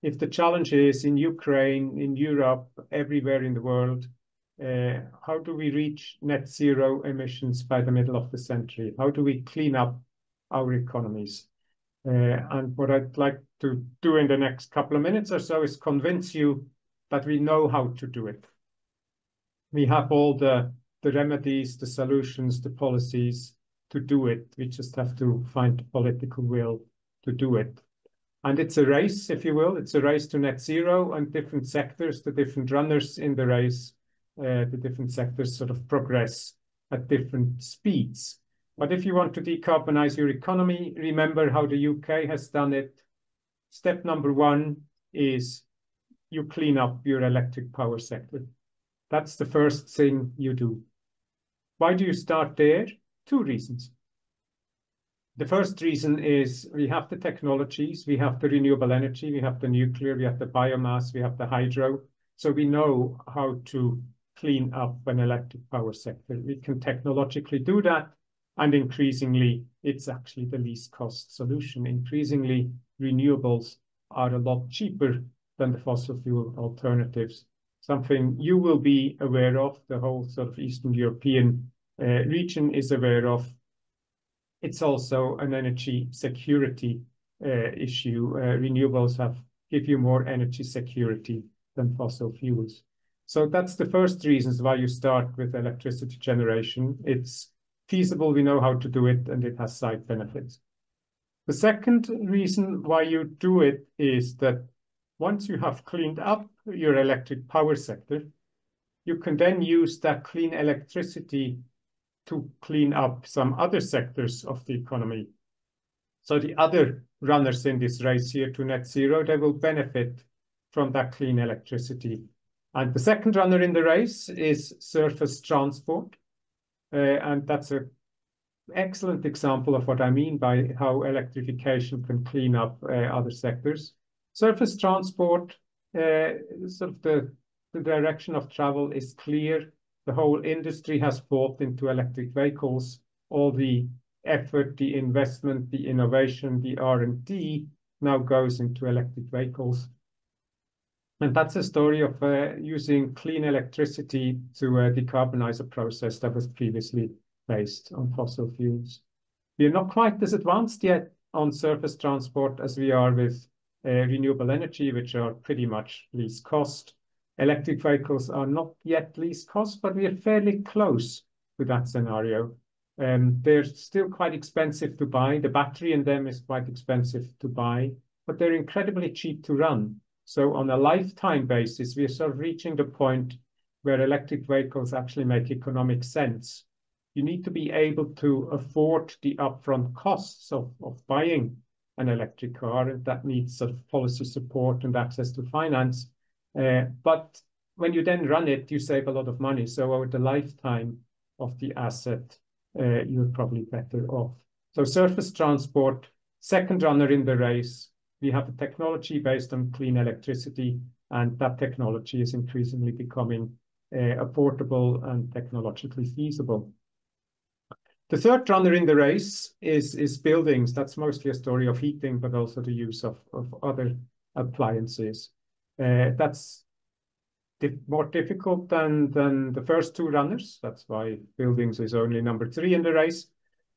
If the challenge is in Ukraine, in Europe, everywhere in the world, how do we reach net zero emissions by the middle of the century? How do we clean up our economies? And what I'd like to do in the next couple of minutes or so is convince you that we know how to do it. We have all the remedies, the solutions, the policies to do it. We just have to find the political will to do it. And it's a race, if you will. It's a race to net zero, and different sectors, the different runners in the race, the different sectors sort of progress at different speeds. But if you want to decarbonize your economy, remember how the UK has done it. Step number one is you clean up your electric power sector. That's the first thing you do. Why do you start there? Two reasons. The first reason is we have the technologies, we have the renewable energy, we have the nuclear, we have the biomass, we have the hydro. So we know how to clean up an electric power sector. We can technologically do that. And increasingly, it's actually the least cost solution. Increasingly, renewables are a lot cheaper than the fossil fuel alternatives. Something you will be aware of, the whole sort of Eastern European region is aware of. It's also an energy security issue. Renewables give you more energy security than fossil fuels. So that's the first reasons why you start with electricity generation. It's feasible, we know how to do it, and it has side benefits. The second reason why you do it is that once you have cleaned up your electric power sector, you can then use that clean electricity to clean up some other sectors of the economy. So the other runners in this race here to net zero, they will benefit from that clean electricity. And the second runner in the race is surface transport. And that's an excellent example of what I mean by how electrification can clean up other sectors. Surface transport, sort of the direction of travel is clear. The whole industry has bought into electric vehicles. All the effort, the investment, the innovation, the R&D now goes into electric vehicles. And that's a story of using clean electricity to decarbonize a process that was previously based on fossil fuels. We are not quite as advanced yet on surface transport as we are with renewable energy, which are pretty much least cost. Electric vehicles are not yet least cost, but we are fairly close to that scenario. They're still quite expensive to buy. The battery in them is quite expensive to buy, but they're incredibly cheap to run. So on a lifetime basis, we are sort of reaching the point where electric vehicles actually make economic sense. You need to be able to afford the upfront costs of buying an electric car, and that needs sort of policy support and access to finance. But when you then run it, you save a lot of money. So over the lifetime of the asset, you're probably better off. So surface transport, second runner in the race. We have a technology based on clean electricity, and that technology is increasingly becoming affordable and technologically feasible. The third runner in the race is buildings. That's mostly a story of heating, but also the use of other appliances. That's more difficult than the first two runners. That's why buildings is only number 3 in the race.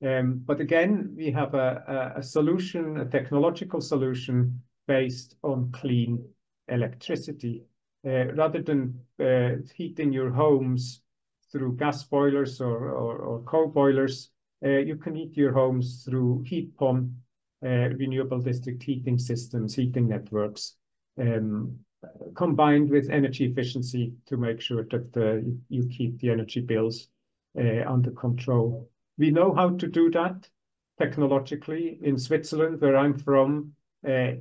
But again, we have a solution, a technological solution based on clean electricity. Rather than heating your homes through gas boilers or coal boilers, you can heat your homes through heat pump, renewable district heating systems, heating networks, combined with energy efficiency to make sure that you keep the energy bills under control. We know how to do that technologically. In Switzerland, where I'm from,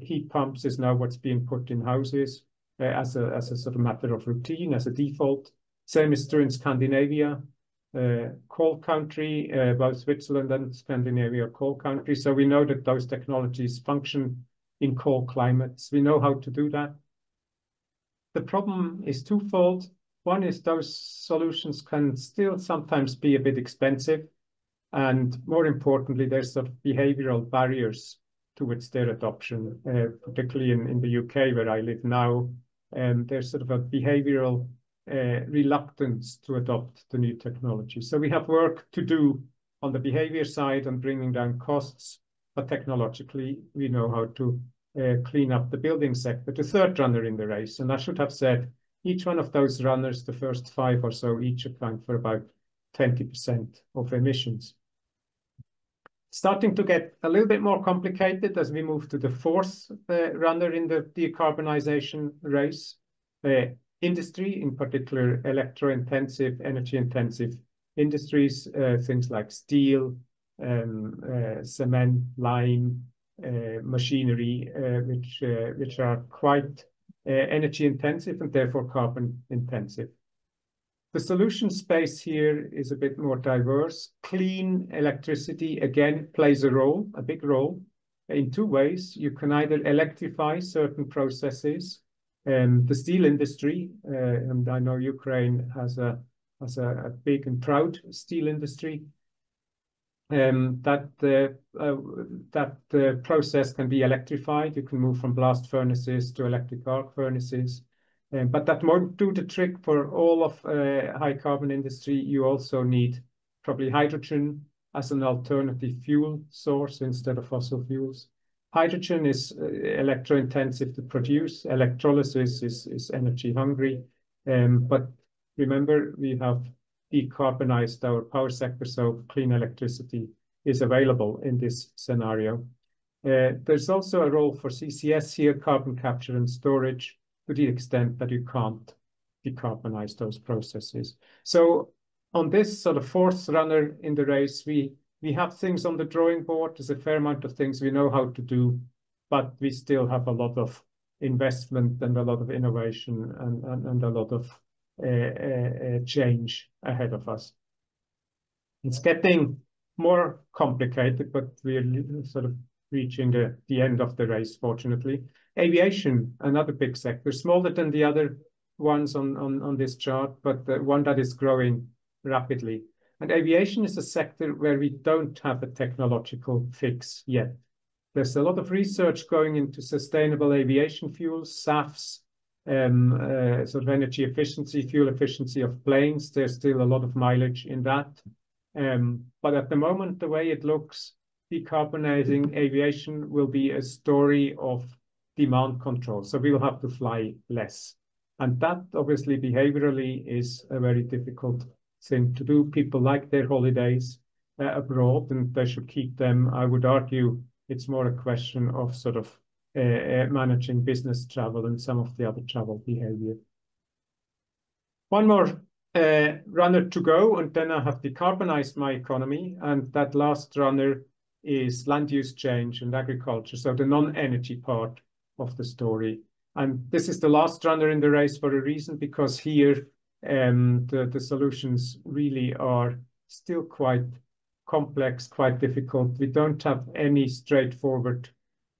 heat pumps is now what's being put in houses as a sort of matter of routine, as a default. Same is true in Scandinavia. Coal country, both Switzerland and Scandinavia are coal country. So we know that those technologies function in cold climates. We know how to do that. The problem is twofold. One is those solutions can still sometimes be a bit expensive. And more importantly, there's sort of behavioral barriers towards their adoption, particularly in the UK where I live now. There's sort of a behavioral reluctance to adopt the new technology. So we have work to do on the behavior side on bringing down costs, but technologically we know how to clean up the building sector, the third runner in the race. And I should have said each one of those runners, the first 5 or so, each account for about 20% of emissions. Starting to get a little bit more complicated as we move to the fourth runner in the decarbonization race. Industry, in particular electro-intensive, energy-intensive industries, things like steel, cement, lime, machinery, which are quite energy-intensive and therefore carbon-intensive. The solution space here is a bit more diverse. Clean electricity, again, plays a big role, in 2 ways. You can either electrify certain processes. The steel industry, and I know Ukraine has a big and proud steel industry. That process can be electrified. You can move from blast furnaces to electric arc furnaces. But that won't do the trick for all of high carbon industry. You also need probably hydrogen as an alternative fuel source instead of fossil fuels. Hydrogen is electro-intensive to produce. Electrolysis is energy hungry. But remember, we have decarbonized our power sector, so clean electricity is available in this scenario. There's also a role for CCS here, carbon capture and storage, to the extent that you can't decarbonize those processes. So on this sort of fourth runner in the race, we have things on the drawing board. There's a fair amount of things we know how to do, but we still have a lot of investment and a lot of innovation and a lot of change ahead of us. It's getting more complicated, but we're sort of reaching the end of the race, fortunately. Aviation, another big sector, smaller than the other ones on this chart, but one that is growing rapidly. And aviation is a sector where we don't have a technological fix yet. There's a lot of research going into sustainable aviation fuels, SAFs, sort of energy efficiency, fuel efficiency of planes. There's still a lot of mileage in that. But at the moment, the way it looks, decarbonizing aviation will be a story of demand control. So we'll have to fly less. And that obviously behaviorally is a very difficult thing to do. People like their holidays abroad and they should keep them. I would argue it's more a question of sort of managing business travel and some of the other travel behavior. One more runner to go, and then I have decarbonized my economy. And that last runner is land use change and agriculture, so the non-energy part of the story. And this is the last runner in the race for a reason, because here the solutions really are still quite complex, quite difficult. We don't have any straightforward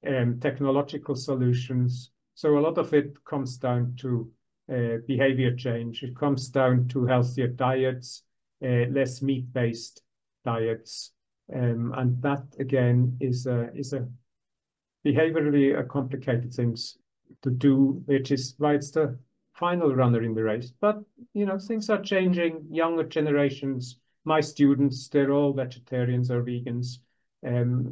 technological solutions. So a lot of it comes down to behavior change. It comes down to healthier diets, less meat-based diets. And that, again, is a behaviorally complicated things to do, which is why it's the final runner in the race. But, you know, things are changing. Younger generations, my students, they're all vegetarians or vegans.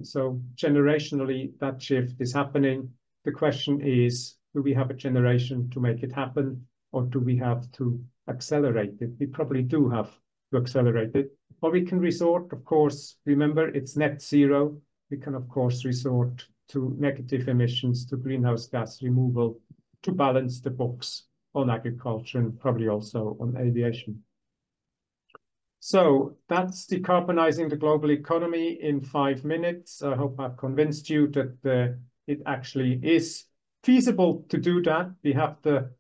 So generationally, that shift is happening. The question is, do we have a generation to make it happen, or do we have to accelerate it? We probably do have to accelerate it. Or we can resort, of course, remember, it's net zero. We can, of course, resort to negative emissions, to greenhouse gas removal, to balance the books on agriculture and probably also on aviation. So that's decarbonizing the global economy in 5 minutes. I hope I've convinced you that it actually is feasible to do that. We have the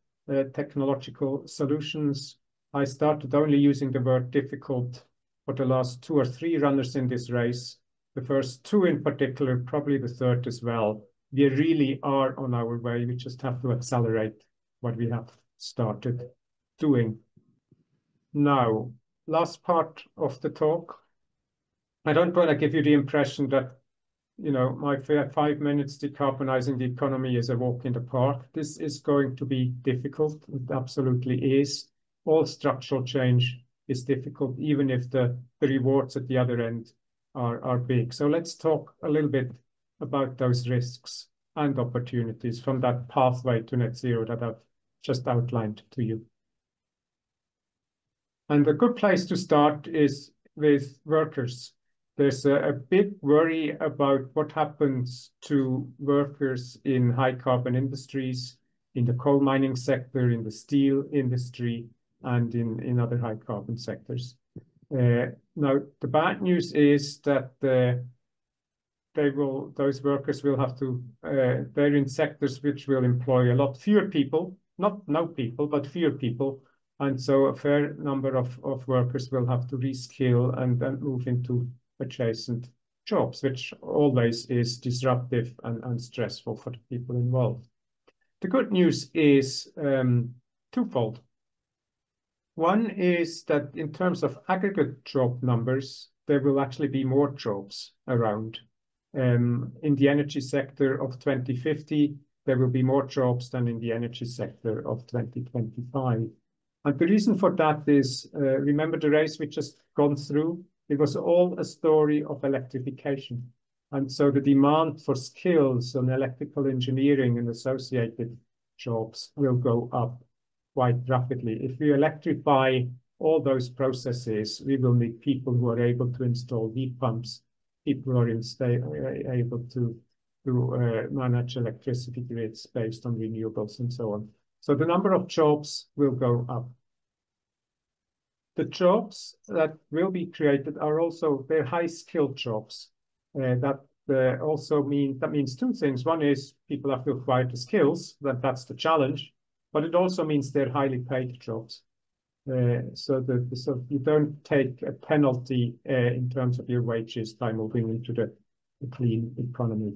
technological solutions. I started only using the word difficult for the last 2 or 3 runners in this race. The first 2 in particular, probably the third as well. We really are on our way. We just have to accelerate what we have started doing. Now, last part of the talk. I don't want to give you the impression that, you know, my 5 minutes decarbonizing the economy is a walk in the park. This is going to be difficult. It absolutely is. All structural change is difficult, even if the rewards at the other end are big. So let's talk a little bit about those risks and opportunities from that pathway to net zero that I've just outlined to you. And a good place to start is with workers. There's a big worry about what happens to workers in high carbon industries, in the coal mining sector, in the steel industry, and in other high carbon sectors. Now, the bad news is that those workers will have to, they're in sectors which will employ a lot fewer people, not no people, but fewer people. And so a fair number of workers will have to reskill and then move into adjacent jobs, which always is disruptive and stressful for the people involved. The good news is twofold. One is that in terms of aggregate job numbers, there will actually be more jobs around. In the energy sector of 2050, there will be more jobs than in the energy sector of 2025. And the reason for that is, remember the race we just gone through? It was all a story of electrification. And so the demand for skills on electrical engineering and associated jobs will go up quite rapidly. If we electrify all those processes, we will need people who are able to install heat pumps, people who are able to manage electricity grids based on renewables and so on. So the number of jobs will go up. The jobs that will be created are also, they're high-skilled jobs. That means 2 things. One is people have to acquire the skills, that's the challenge, but it also means they're highly paid jobs. So you don't take a penalty in terms of your wages by moving into the clean economy.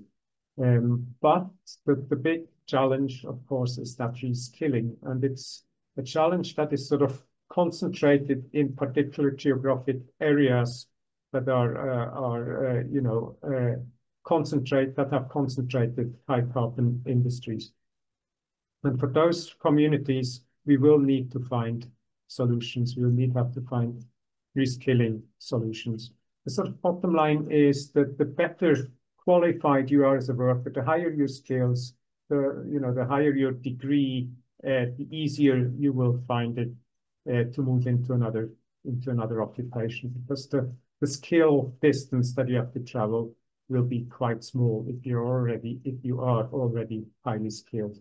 But the big challenge, of course, is that reskilling, and it's a challenge that is sort of concentrated in particular geographic areas that have concentrated high carbon industries. And for those communities, we will need to find solutions. We will have to find reskilling solutions. The sort of bottom line is that the better qualified you are as a worker, the higher your skills, the higher your degree, the easier you will find it to move into another occupation, because the skill distance that you have to travel will be quite small if you are already highly skilled.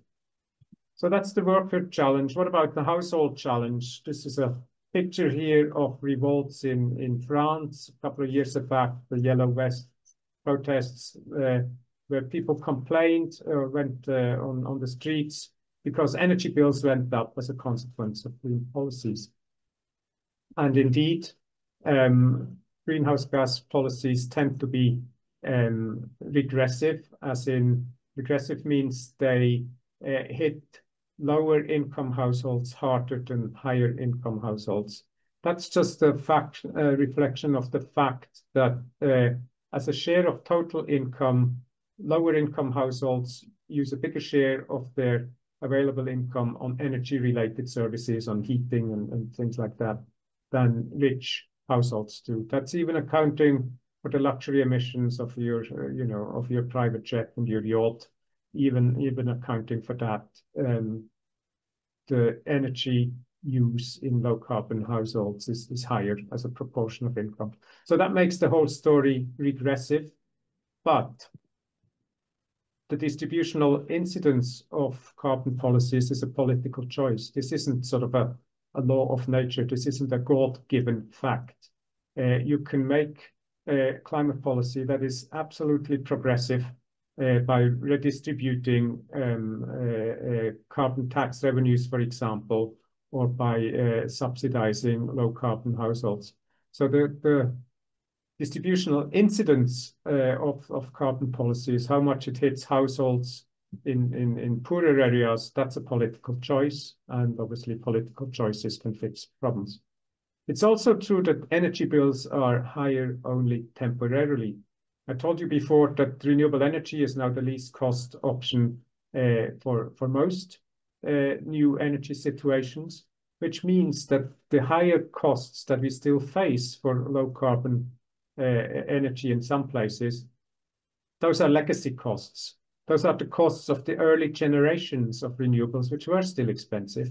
So that's the worker challenge. What about the household challenge? This is a picture here of revolts in France a couple of years back, the Yellow Vest protests, where people complained or went on the streets because energy bills went up as a consequence of green policies. And indeed, greenhouse gas policies tend to be regressive, as in regressive means they hit lower income households harder than higher income households. That's just a fact, reflection of the fact that as a share of total income, lower income households use a bigger share of their available income on energy-related services, on heating and things like that, than rich households do. That's even accounting for the luxury emissions of your, of your private jet and your yacht, even accounting for that. The energy use in low carbon households is higher as a proportion of income. So that makes the whole story regressive, but the distributional incidence of carbon policies is a political choice. This isn't sort of a law of nature. This isn't a God-given fact. You can make climate policy that is absolutely progressive by redistributing carbon tax revenues, for example, or by subsidizing low carbon households. So the distributional incidence of carbon policies, how much it hits households in poorer areas, that's a political choice, and obviously political choices can fix problems. It's also true that energy bills are higher only temporarily. I told you before that renewable energy is now the least cost option for most new energy situations, which means that the higher costs that we still face for low carbon energy in some places, those are legacy costs. Those are the costs of the early generations of renewables, which were still expensive.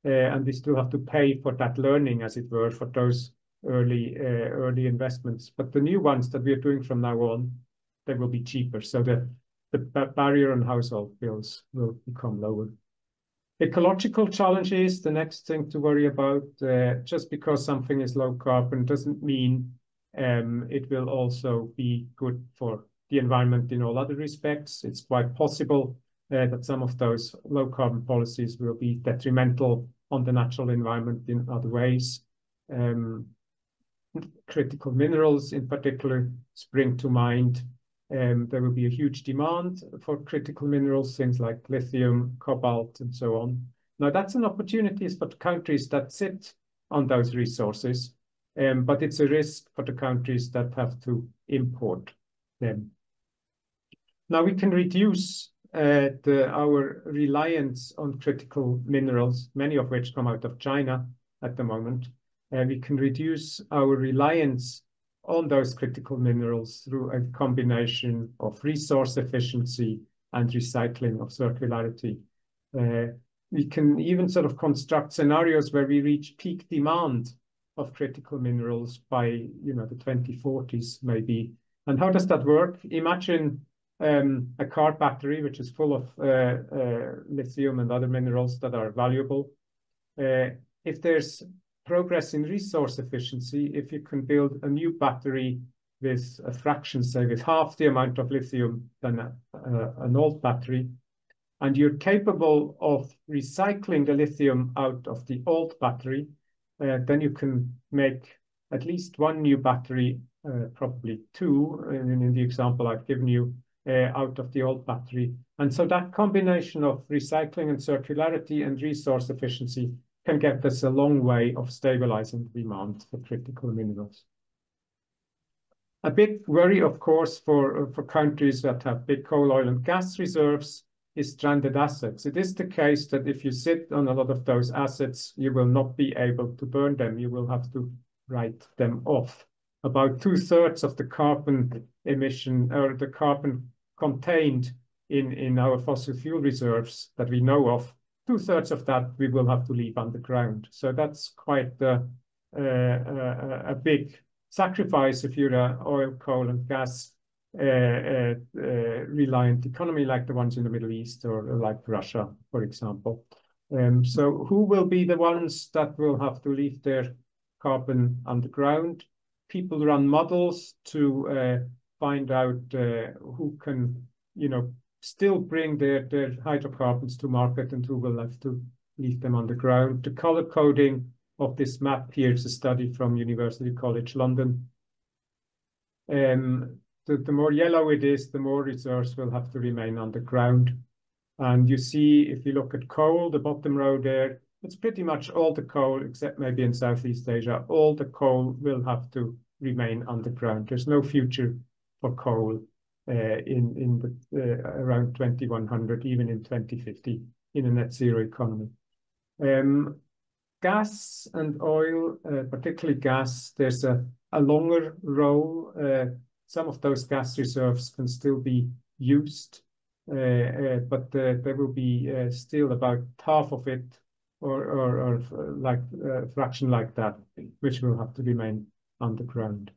And we still have to pay for that learning, as it were, for those early investments. But the new ones that we are doing from now on, they will be cheaper. So the barrier on household bills will become lower. Ecological challenges, the next thing to worry about. Just because something is low carbon doesn't mean it will also be good for the environment in all other respects. It's quite possible that some of those low carbon policies will be detrimental on the natural environment in other ways. Critical minerals in particular spring to mind. There will be a huge demand for critical minerals, things like lithium, cobalt, and so on. Now that's an opportunity for countries that sit on those resources, but it's a risk for the countries that have to import them. Now we can reduce our reliance on critical minerals, many of which come out of China at the moment. We can reduce our reliance on those critical minerals through a combination of resource efficiency and recycling of circularity. We can even sort of construct scenarios where we reach peak demand of critical minerals by, the 2040s maybe. And how does that work? Imagine a car battery, which is full of lithium and other minerals that are valuable. If there's progress in resource efficiency, if you can build a new battery with a fraction, say with half the amount of lithium than an old battery, and you're capable of recycling the lithium out of the old battery, then you can make at least one new battery, probably two, in the example I've given you, out of the old battery. And so that combination of recycling and circularity and resource efficiency can get us a long way of stabilizing demand for critical minerals. A big worry, of course, for countries that have big coal, oil, and gas reserves is stranded assets. It is the case that if you sit on a lot of those assets, you will not be able to burn them. You will have to write them off. About 2/3 of the carbon emission, or the carbon contained in our fossil fuel reserves that we know of, 2/3 of that we will have to leave underground. So that's quite a big sacrifice if you're an oil, coal, and gas reliant economy like the ones in the Middle East or like Russia, for example. So who will be the ones that will have to leave their carbon underground? People run models to find out who can, still bring their hydrocarbons to market and who will have to leave them underground. The color coding of this map here is a study from University College London. The more yellow it is, the more reserves will have to remain underground. And you see, if you look at coal, the bottom row there, it's pretty much all the coal, except maybe in Southeast Asia, all the coal will have to remain underground. There's no future for coal around 2100, even in 2050, in a net zero economy. Gas and oil, particularly gas, there's a longer role. Some of those gas reserves can still be used, but there will be still about half of it, or like a fraction like that, which will have to remain underground.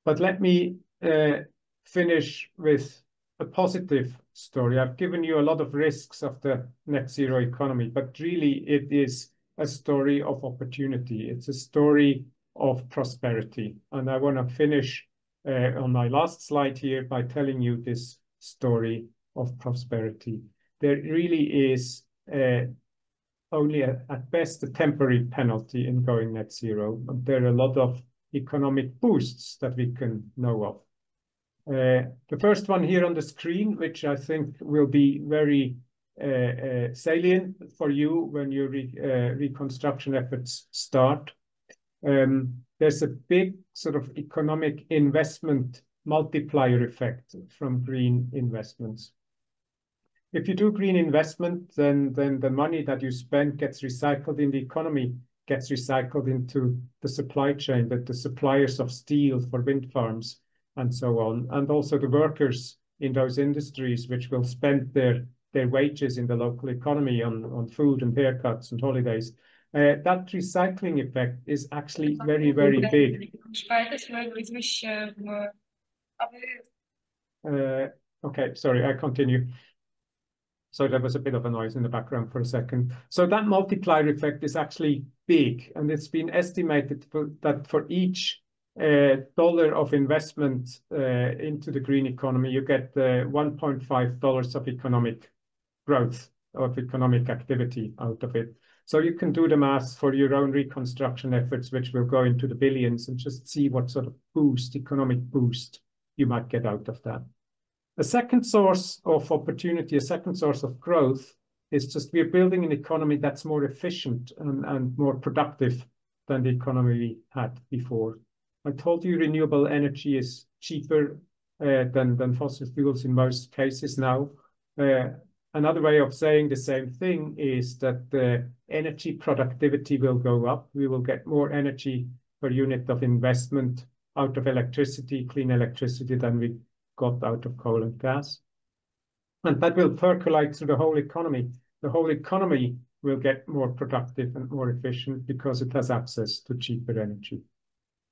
But let me finish with a positive story. I've given you a lot of risks of the net zero economy, but really it is a story of opportunity. It's a story of prosperity. And I want to finish on my last slide here by telling you this story of prosperity. There really is only at best a temporary penalty in going net zero, but there are a lot of economic boosts that we can know of. The first one here on the screen, which I think will be very salient for you when your reconstruction efforts start. There's a big sort of economic investment multiplier effect from green investments. If you do green investment, then the money that you spend gets recycled in the economy, gets recycled into the supply chain, the suppliers of steel for wind farms, and so on, and also the workers in those industries, which will spend their wages in the local economy on food and haircuts and holidays. That recycling effect is actually very, very big. Okay, sorry, I continue. So there was a bit of a noise in the background for a second. So that multiplier effect is actually big, and it's been estimated that for each dollar of investment into the green economy, you get $1.5 of economic growth, of economic activity out of it. So you can do the math for your own reconstruction efforts, which will go into the billions, and just see what sort of boost, economic boost, you might get out of that. A second source of opportunity, a second source of growth, is just we're building an economy that's more efficient and more productive than the economy we had before. I told you renewable energy is cheaper than fossil fuels in most cases now. Another way of saying the same thing is that the energy productivity will go up. We will get more energy per unit of investment out of electricity, clean electricity, than we got out of coal and gas. And that will percolate through the whole economy. The whole economy will get more productive and more efficient because it has access to cheaper energy.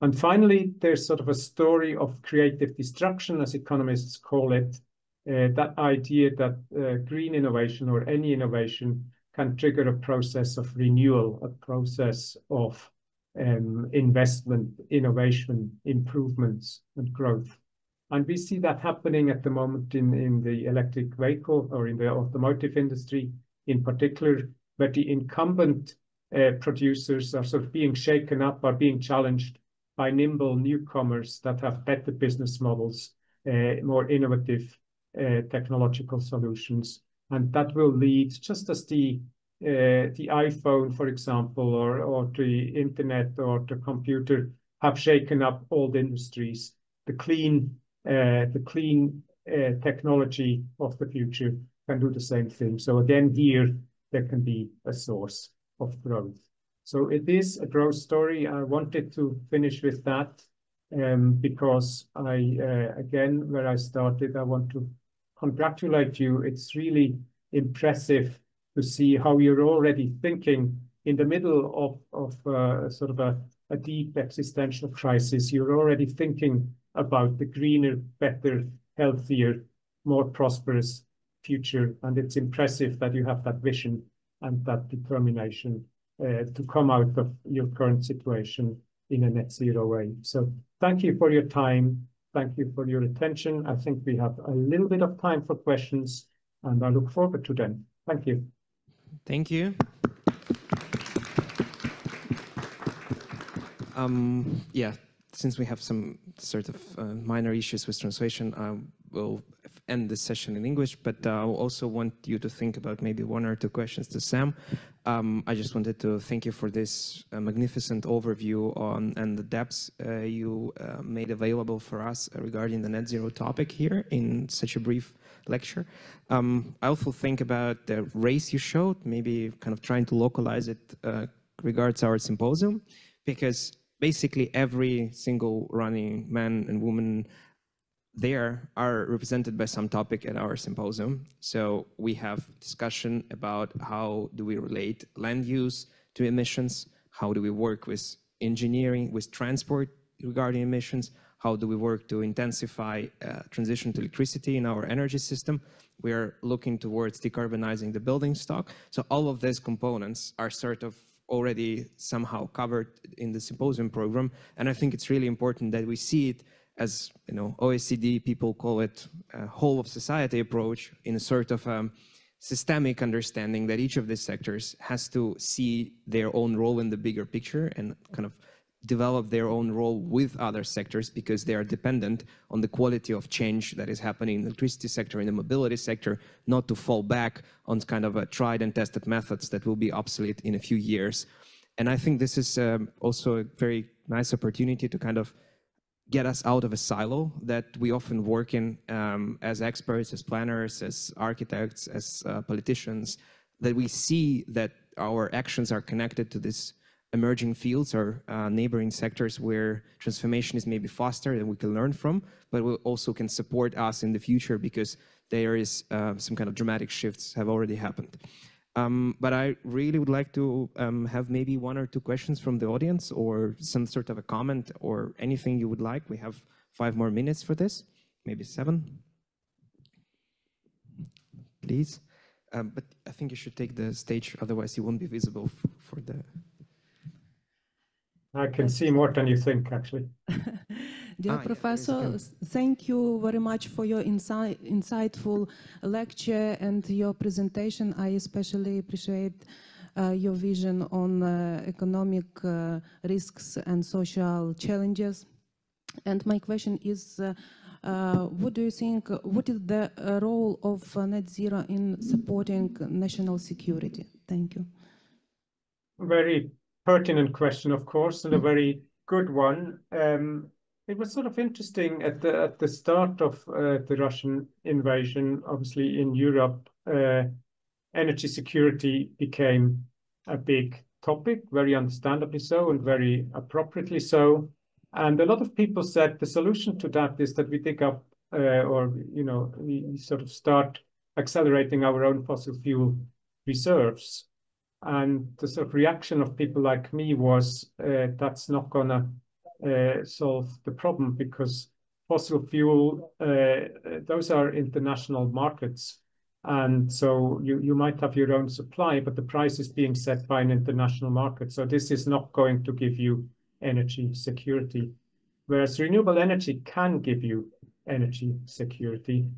And finally, there's sort of a story of creative destruction, as economists call it. That idea that green innovation or any innovation can trigger a process of renewal, a process of investment, innovation, improvements, and growth. And we see that happening at the moment in the electric vehicle or in the automotive industry in particular, where the incumbent producers are sort of being shaken up, are being challenged by nimble newcomers that have better business models, more innovative technological solutions. And that will lead, just as the iPhone, for example, or the internet or the computer have shaken up old industries, the clean technology of the future can do the same thing. So again, here, there can be a source of growth. So it is a growth story. I wanted to finish with that because again, where I started, I want to congratulate you. It's really impressive to see how you're already thinking in the middle of sort of a deep existential crisis. You're already thinking about the greener, better, healthier, more prosperous future. And it's impressive that you have that vision and that determination to come out of your current situation in a net zero way. So thank you for your time. Thank you for your attention. I think we have a little bit of time for questions, and I look forward to them. Thank you. Thank you. Yeah, since we have some sort of minor issues with translation, I will end this session in English, but I also want you to think about maybe 1 or 2 questions to Sam. I just wanted to thank you for this magnificent overview on and the depths you made available for us regarding the net zero topic here in such a brief lecture. I also think about the race you showed, maybe kind of trying to localize it regards our symposium, because basically every single running man and woman there are represented by some topic at our symposium. So we have discussion about how do we relate land use to emissions, how do we work with engineering, with transport regarding emissions, how do we work to intensify transition to electricity in our energy system. We are looking towards decarbonizing the building stock. So all of these components are sort of already somehow covered in the symposium program. And I think it's really important that we see it as, you know, OECD people call it a whole of society approach, in a sort of systemic understanding that each of these sectors has to see their own role in the bigger picture and kind of develop their own role with other sectors, because they are dependent on the quality of change that is happening in the electricity sector, in the mobility sector, not to fall back on kind of a tried and tested methods that will be obsolete in a few years. And I think this is also a very nice opportunity to kind of get us out of a silo that we often work in as experts, as planners, as architects, as politicians, that we see that our actions are connected to this emerging fields or neighboring sectors where transformation is maybe faster than we can learn from, but we also can support us in the future because there is some kind of dramatic shifts have already happened. But I really would like to have maybe 1 or 2 questions from the audience, or some sort of a comment or anything you would like. We have 5 more minutes for this, maybe 7. Please. But I think you should take the stage, otherwise you won't be visible for the... I can see more than you think, actually. Dear Professor, thank you very much for your insightful lecture and your presentation. I especially appreciate your vision on economic risks and social challenges. And my question is, what do you think, what is the role of net zero in supporting national security? Thank you. Very pertinent question, of course, and a very good one. It was sort of interesting at the start of the Russian invasion. Obviously, in Europe, energy security became a big topic, very understandably so, and very appropriately so. And a lot of people said the solution to that is that we dig up, we sort of start accelerating our own fossil fuel reserves. And the sort of reaction of people like me was that's not going to solve the problem, because fossil fuel, those are international markets. And so you might have your own supply, but the price is being set by an international market. So this is not going to give you energy security. Whereas renewable energy can give you energy security.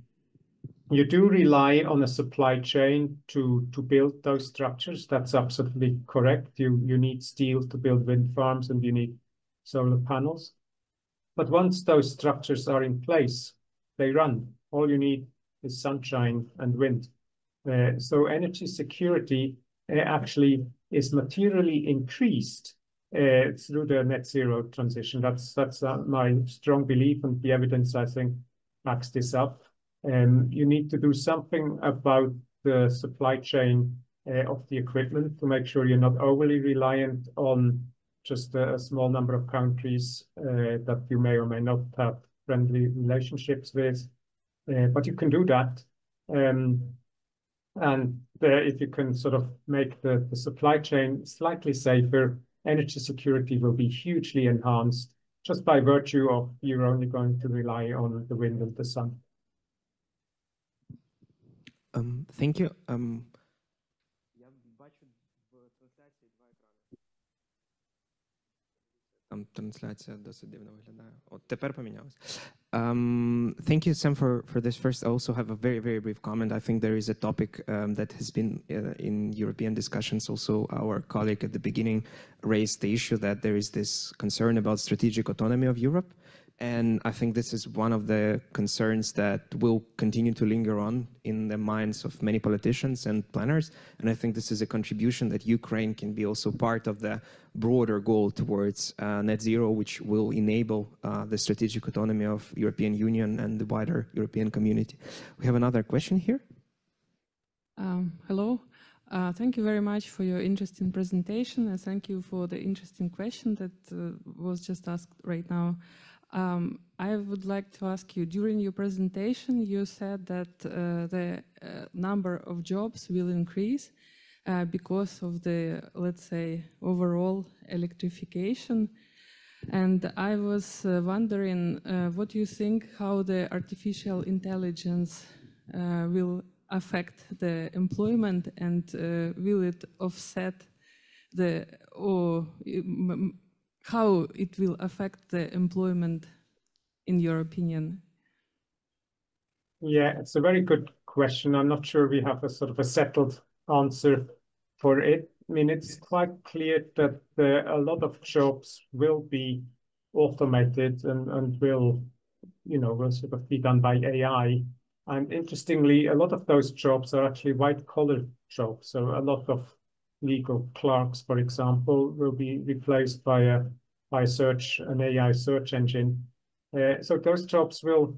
You do rely on a supply chain to build those structures. That's absolutely correct. You need steel to build wind farms, and you need solar panels. But once those structures are in place, they run. All you need is sunshine and wind. So energy security actually is materially increased through the net zero transition. That's my strong belief, and the evidence, I think, backs this up. You need to do something about the supply chain of the equipment to make sure you're not overly reliant on just a small number of countries that you may or may not have friendly relationships with. But you can do that. If you can sort of make the supply chain slightly safer, energy security will be hugely enhanced just by virtue of you're only going to rely on the wind and the sun. Thank you. Там трансляція досить дивно виглядає. От тепер помінялось. Thank you, Sam, for this first. I also have a very, very brief comment. I think there is a topic that has been in European discussions. Also, our colleague at the beginning raised the issue that there is this concern about strategic autonomy of Europe, And I think this is one of the concerns that will continue to linger on in the minds of many politicians and planners. And I think this is a contribution that Ukraine can be also part of the broader goal towards net zero, which will enable the strategic autonomy of European Union and the wider European community. We have another question here. Hello. Thank you very much for your interesting presentation, and thank you for the interesting question that was just asked right now. I would like to ask you, during your presentation, you said that the number of jobs will increase because of the, let's say, overall electrification. And I was wondering what you think, how the artificial intelligence will affect the employment, and will it offset the, or how it will affect the employment, in your opinion? Yeah, it's a very good question. I'm not sure we have a sort of a settled answer for it. I mean, it's quite clear that a lot of jobs will be automated and will sort of be done by AI. And interestingly, a lot of those jobs are actually white-collar jobs. So a lot of legal clerks, for example, will be replaced by an AI search engine. So those jobs will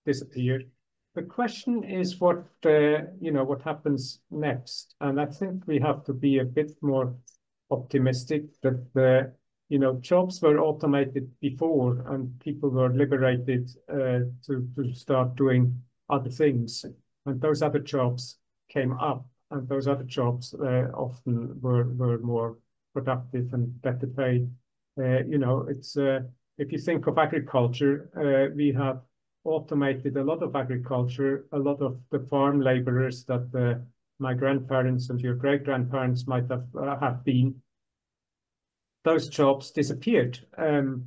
disappear. The question is what happens next, and I think we have to be a bit more optimistic that jobs were automated before, and people were liberated to start doing other things, and those other jobs came up, and those other jobs often were more productive and better paid. It's if you think of agriculture, we have automated a lot of agriculture, a lot of the farm laborers that my grandparents and your great-grandparents might have been. Those jobs disappeared,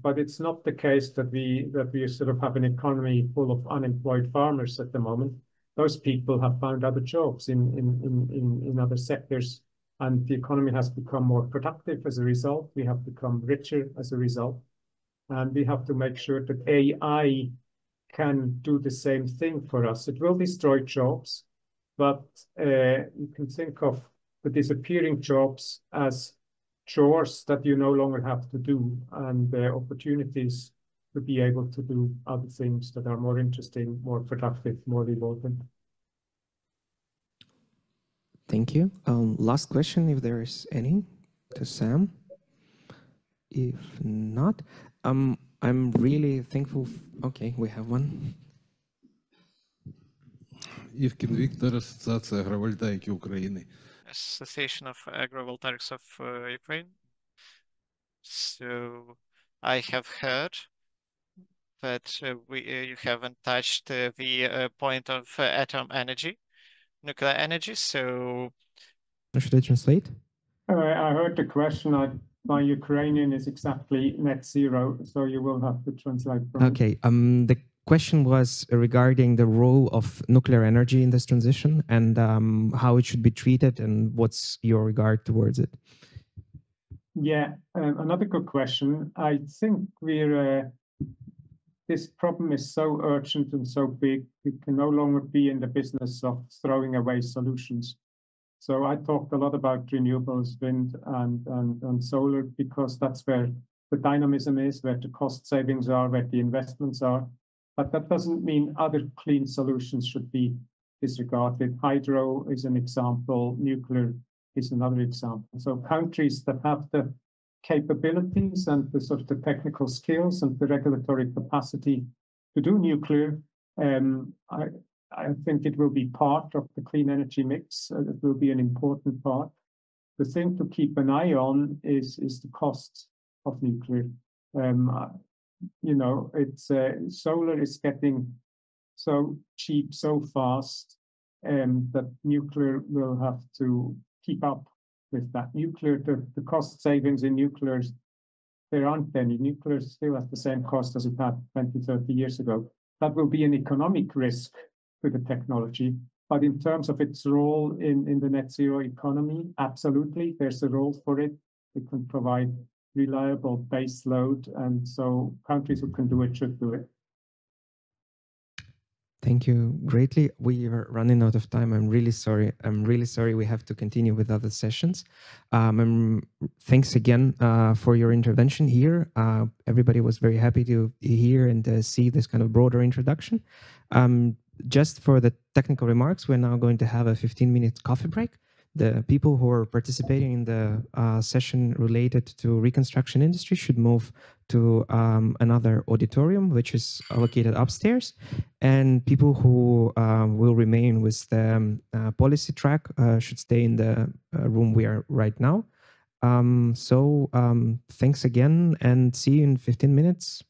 but it's not the case that we sort of have an economy full of unemployed farmers at the moment. Those people have found other jobs in other sectors, and the economy has become more productive as a result. We have become richer as a result, and we have to make sure that AI can do the same thing for us. It will destroy jobs, but you can think of the disappearing jobs as chores that you no longer have to do, and opportunities to be able to do other things that are more interesting, more productive, more rewarding. Thank you. Last question, if there is any, to Sam. If not, I'm really thankful. Okay, we have one. Ивкин Виктор, Ассоциация агровольтаики Украины. Association of Agrovoltaics of Ukraine. So I have heard that you haven't touched the point of atom energy, nuclear energy. So should I translate? I heard the question. My Ukrainian is exactly net zero, so you will have to translate. Okay. The question was regarding the role of nuclear energy in this transition, and how it should be treated, and what's your regard towards it? Yeah, another good question. I think this problem is so urgent and so big, we can no longer be in the business of throwing away solutions. So I talked a lot about renewables, wind and solar, because that's where the dynamism is, where the cost savings are, where the investments are. But that doesn't mean other clean solutions should be disregarded. Hydro is an example, nuclear is another example. So countries that have the capabilities and the sort of the technical skills and the regulatory capacity to do nuclear, I think it will be part of the clean energy mix. It will be an important part. The thing to keep an eye on is the cost of nuclear. It's solar is getting so cheap so fast that nuclear will have to keep up with that. Nuclear, the cost savings in nuclear, there aren't any. Nuclear still has the same cost as it had 20, 30 years ago. That will be an economic risk to the technology. But in terms of its role in the net zero economy, absolutely, there's a role for it. It can provide reliable base load. And so countries who can do it should do it. Thank you greatly. We are running out of time. I'm really sorry. We have to continue with other sessions. Thanks again for your intervention here. Everybody was very happy to hear and see this kind of broader introduction. Just for the technical remarks, we're now going to have a 15-minute coffee break. The people who are participating in the session related to reconstruction industry should move to another auditorium, which is located upstairs. And people who will remain with the policy track should stay in the room we are right now. Thanks again and see you in 15 minutes.